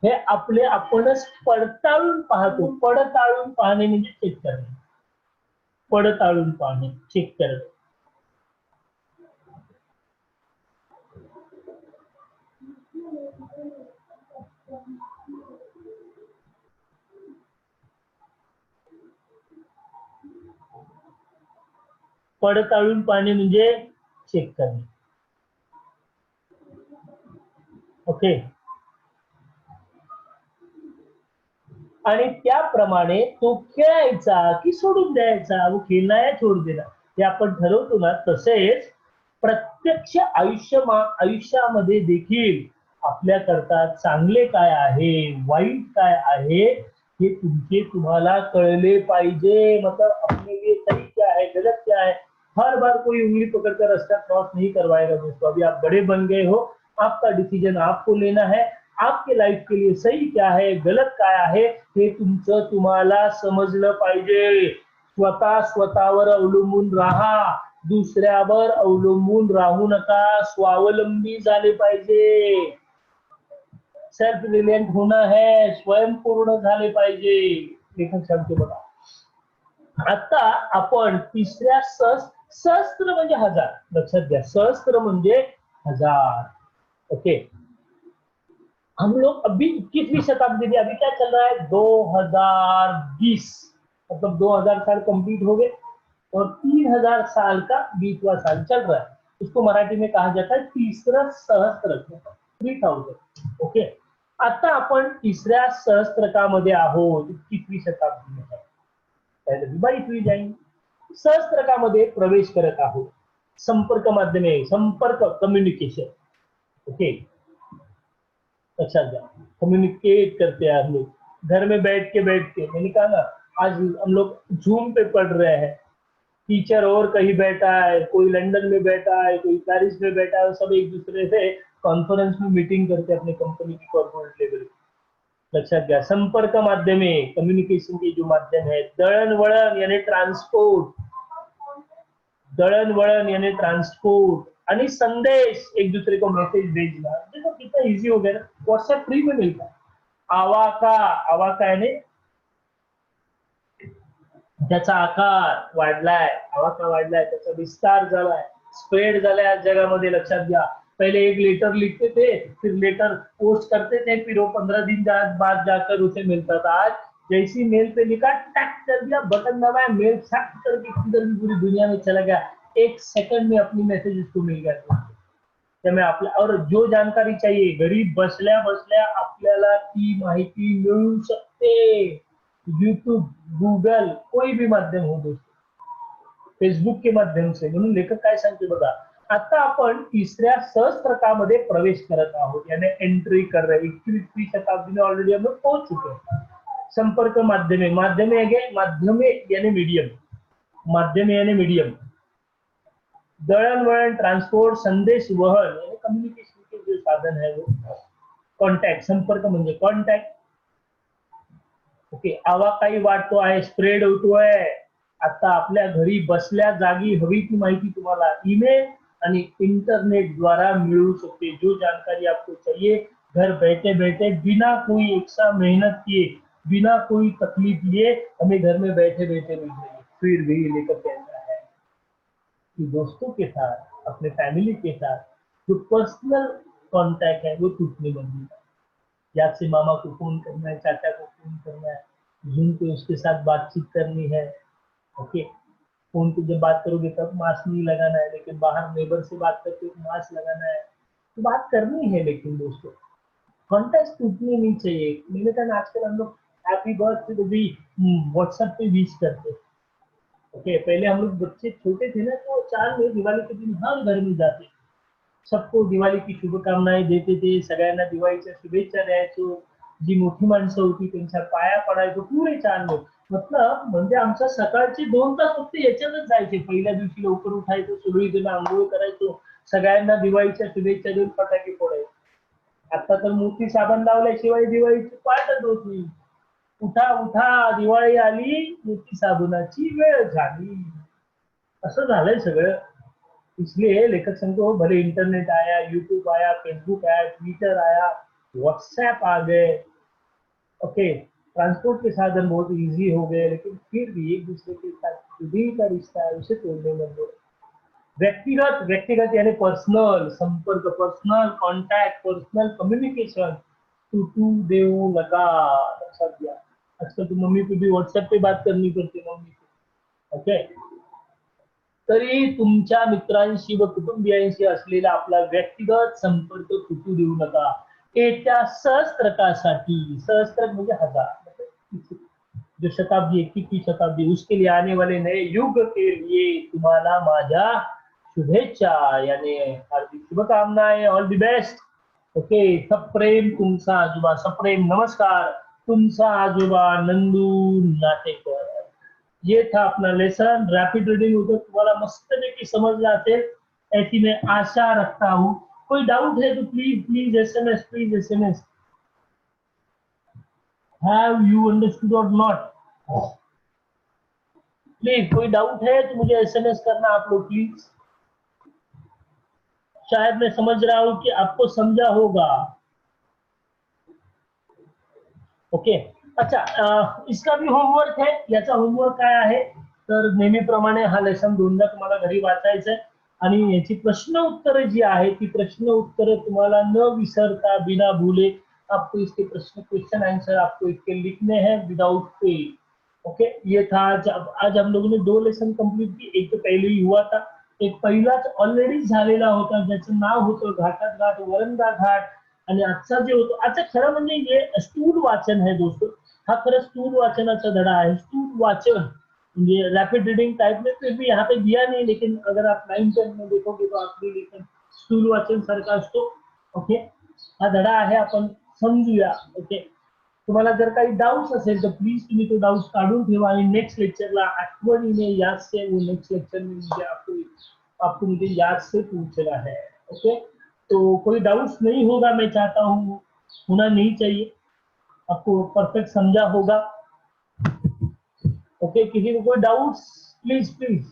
हे आपले आपणच पडताळून पाहतो. पडताळून पाहणे म्हणजे चेक करणे, पडताळून पाहणे, चेक करणे. पडताळून पाहणे म्हणजे चेक करणे. ओके. आणि त्याप्रमाणे तो खेळायचा की सोडून द्यायचा, वो खेळना या छोड देना हे आपण ठरवतो ना. तसेच प्रत्यक्ष आयुष्यामध्ये देखील आपल्या करता चांगले काय आहे, वाईट काय आहे, हे तुम्हाला कळले पाहिजे. मतलब अपने लिए सही क्या है, गलत क्या है. हर बार कोई उंगली पकड़कर रास्ता क्रॉस नहीं करवाएगा दोस्तों. अभी आप बड़े बन गए हो, आपका डिसीजन आपको लेना है. आपके लाईफ के लिए सही क्या है, गलत काय आहे, हे तुम्हाला समजलं पाहिजे. स्वतःवर अवलंबून राहा, दुसऱ्यावर अवलंबून राहू नका. स्वावलंबी झाले पाहिजे. सेल्फ रिलायंट होणं है, स्वयंपूर्ण झाले पाहिजे. लेखक सांगते बघा. आता आपण तिसऱ्या सहस्त्र म्हणजे हजार, लक्षात घ्या. सहस्त्र म्हणजे हजार. ओके. हम लोग अभी 21वीं शताब्दी में, अभी क्या चल रहा है, 2020, मतलब 2000 साल कंप्लीट हो गए और 3000 साल का 20वां साल चल रहा है. उसको मराठी में कहा जाता है तीसरा सहस्त्र, 3000. ओके. आता आपण तिसऱ्या सहस्त्रकामध्ये आहोत, 21वीं शताब्दी में है. पहले 22वीं जाएंगे. सहस्त्रकामध्ये प्रवेश करत आहोत. संपर्क माध्यमे, संपर्क, कम्युनिकेशन. ओके. अच्छा, कम्युनिकेट करते हैं हम लोग घर में बैठ के. मैंने कहा ना, आज हम लोग जूम पे पढ़ रहे हैं. टीचर और कहीं बैठा है, कोई लंदन में बैठा है, कोई पेरिस में बैठा है, सब एक दूसरे से कॉन्फ्रेंस में मीटिंग करते हैं अपने कंपनी की कॉर्पोरेट लेवल. लक्षात घ्या. संपर्क माध्यमे, कम्युनिकेशन के जो माध्यम है. दळणवळण यानी ट्रांसपोर्ट, दळणवळण यानी ट्रांसपोर्ट. आणि संदेश, एक दूसरे को मैसेज भेजना. देखो कितना इजी हो गया ना. व्हाट्सएप फ्री में मिलता है. आवाका यानी त्याचा आकार वाढलाय, आवाका वाढलाय, त्याचा विस्तार झालाय, स्प्रेड झालाय आज जगामध्ये. लक्षात घ्या. पहले एक लेटर लिखते थे, फिर लेटर पोस्ट करते थे, फिर वो 15 दिन बाद जाकर उसे मिलता था. आज जैसी मेल पे लिखा, टैक कर दिया, बटन दबाया, मेल सट करके किधर भी पूरी दुनिया में चला गया. एक सेकंड में अपनी मैसेज उसको मिल गया. त्यामुळे आपल्या, और जो जानकारी चाहिए, घरी बसल्या बसल्या आपल्याला ती माहिती मिळू शकते. यूट्यूब, गूगल, कोई भी माध्यम हो दोस्तों, फेसबुक के माध्यम से. म्हणून लेखक काय सांगते बघा. आता आपण तिसऱ्या सहस्त्रकामध्ये प्रवेश करत आहोत, यानी एंट्री कर रहे. 21वीं शताब्दी में ऑलरेडी हम लोग पहुंच चुके हैं. संपर्क माध्यमे, माध्यमे यानी मीडियम, माध्यमे यानी मीडियम. दळणवळण, ट्रांसपोर्ट, संदेश वहन यानी कम्युनिकेशन के जो साधन है वो. कॉन्टॅक्ट, संपर्क म्हणजे कॉन्टॅक्ट. ओके. आवाकाही वाढतो आहे, स्प्रेड होतोय. आता आपल्या घरी बसल्या जागी हवी ती माहिती तुम्हाला ईमेल आणि इंटरनेट द्वारा मिळू शकते. जो जानकारी आपको चाहिए, घर बैठे बैठे, बिना कोई एक्स्ट्रा मेहनत किए, बिना कोई तकलीफ लिए, हमें घर में बैठे बैठे मिल रही है. फिर भी लेकर कहता है कि दोस्तों के साथ, अपने फैमिली के साथ जो पर्सनल कांटेक्ट है वो टूटने लगी है. याद से मामा को फोन करना है, चाचा को फोन करना है, जूम पे उसके साथ बातचीत करनी है. ओके. फोन पे जब बात करोगे तब मास्क नहीं लगाना है, लेकिन बाहर नेबर से बात करते हो मास्क लगाना है. तो बात करनी है, लेकिन दोस्तों कॉन्टेक्ट टूटने नहीं चाहिए. मैंने कहा आजकल हम लोग हैप्पी बर्थडे तो भी व्हाट्सएप पे विश करते. ओके. पहले हम लोग बच्चे छोटे थे ना, तो चार में दिवाली के दिन हर घर में जाते, सबको दिवाळी की शुभकामनाएं देते थे, सगळ्यांना दिवाळीच्या शुभेच्छा द्यायचो. जी मोठी माणसं होती त्यांच्या पाया पडायचो पुरे 4 लोक. मतलब म्हणजे आमच्या सकाळचे 2 तास फक्त याच्यातच जायचे. पहिल्या दिवशी लवकर उठायचो, सगळीजण आंघोळ करायचो, सगळ्यांना दिवाळीच्या शुभेच्छा देऊन फटाके फोडायचे. आता तर मोठी साबण लावल्याशिवाय दिवाळीची पाठच होत नाही. उठा उठा, दिवाळी आली, मोठी साबणाची वेळ झाली. असं झालंय सगळं. इसलिए लेखक संघ भले इंटरनेट आया, यूट्यूब आया, फेसबुक आया, ट्विटर आया, व्हाट्सएप आ गए. ओके. ट्रांसपोर्ट के साधन बहुत इजी हो गए, लेकिन फिर भी एक दूसरे के साथ दिल का रिश्ता है उसे तोड़ने में दो. व्यक्तिगत यानी पर्सनल संपर्क, पर्सनल कॉन्टैक्ट, पर्सनल कम्युनिकेशन टूटू देऊ नका. लक्षात घ्या. आजकल तो मम्मी को भी व्हाट्सएप पे बात करनी पड़ती है, मम्मी को. ओके. तरी तुमच्या मित्रांशी व कुटुंबियांशी असलेला आपला व्यक्तिगत संपर्क तुटू देऊ नका. येत्या सहस्त्रकासाठी, सहस्त्र म्हणजे हजार, जो शताब्दी 21वीं शताब्दी उसके लिए आने वाले नए युग के लिए तुम्हाला माझ्या शुभेच्छा, यानी हार्दिक शुभकामनाएं, ऑल द बेस्ट. ओके, सप्रेम तुमचा आजोबा, सप्रेम नमस्कार, तुमचा आजोबा नंदू नाटेकर. ये था अपना लेसन, रैपिड रीडिंग होकर तुम्हाला मस्तपैकी समझना असेल ऐसी मैं आशा रखता हूँ. कोई डाउट है तो please please SMS, please SMS. Have you understood और नॉट? प्लीज कोई डाउट है तो मुझे एसएमएस करना आप लोग प्लीज. शायद मैं समझ रहा हूं कि आपको समझा होगा. ओके, अच्छा, इसका भी होमवर्क है. याचा होमवर्क काय आहे तर नेहमीप्रमाणे हा लेसन दोनदा तुम्हाला घरी वाचायचा आहे आणि याची प्रश्न उत्तरं जी आहे ती प्रश्न उत्तरं तुम्हाला न विसरता बिना भूले आपको इसके प्रश्न क्वेश्चन आंसर आपको इसके लिखने हैं विदाउट फेल. ओके, ये था आज हम लोगों ने 2 लेसन कंप्लीट की. एक तो पहले ही हुआ था, एक पहिलाच ऑलरेडी झालेला होता ज्याचं नाव होतं घाटात घाट वरंदा घाट. आणि आजचा जे होतो, आता खरं म्हणजे हे स्थूल वाचन है दोस्तों. हा खरं स्थूल वाचनाचा धडा आहे. स्थूल वाचन म्हणजे रैपिड रीडिंग टाइप में फिर भी यहाँ पे दिया नहीं, लेकिन अगर आप 9-10 में देखोगे तो आपली लेखन स्थूल वाचन सारखा असतो. ओके, हा धडा आहे, आपण समजूया. ओके, तुम्हाला जर काही डाउट्स असेल तर प्लीज तुम्ही तो डाउट्स काढून ठेवा आणि नेक्स्ट लेक्चरला आठवणीने याद से वो नेक्स्ट लेक्चर में मुझे आपको मुझे याद से पूछना है. ओके, तो कोई डाउट्स नहीं होगा, मैं चाहता हूँ होना नहीं चाहिए. आपको परफेक्ट समझा होगा. ओके, किसी को कोई डाउट्स प्लीज प्लीज.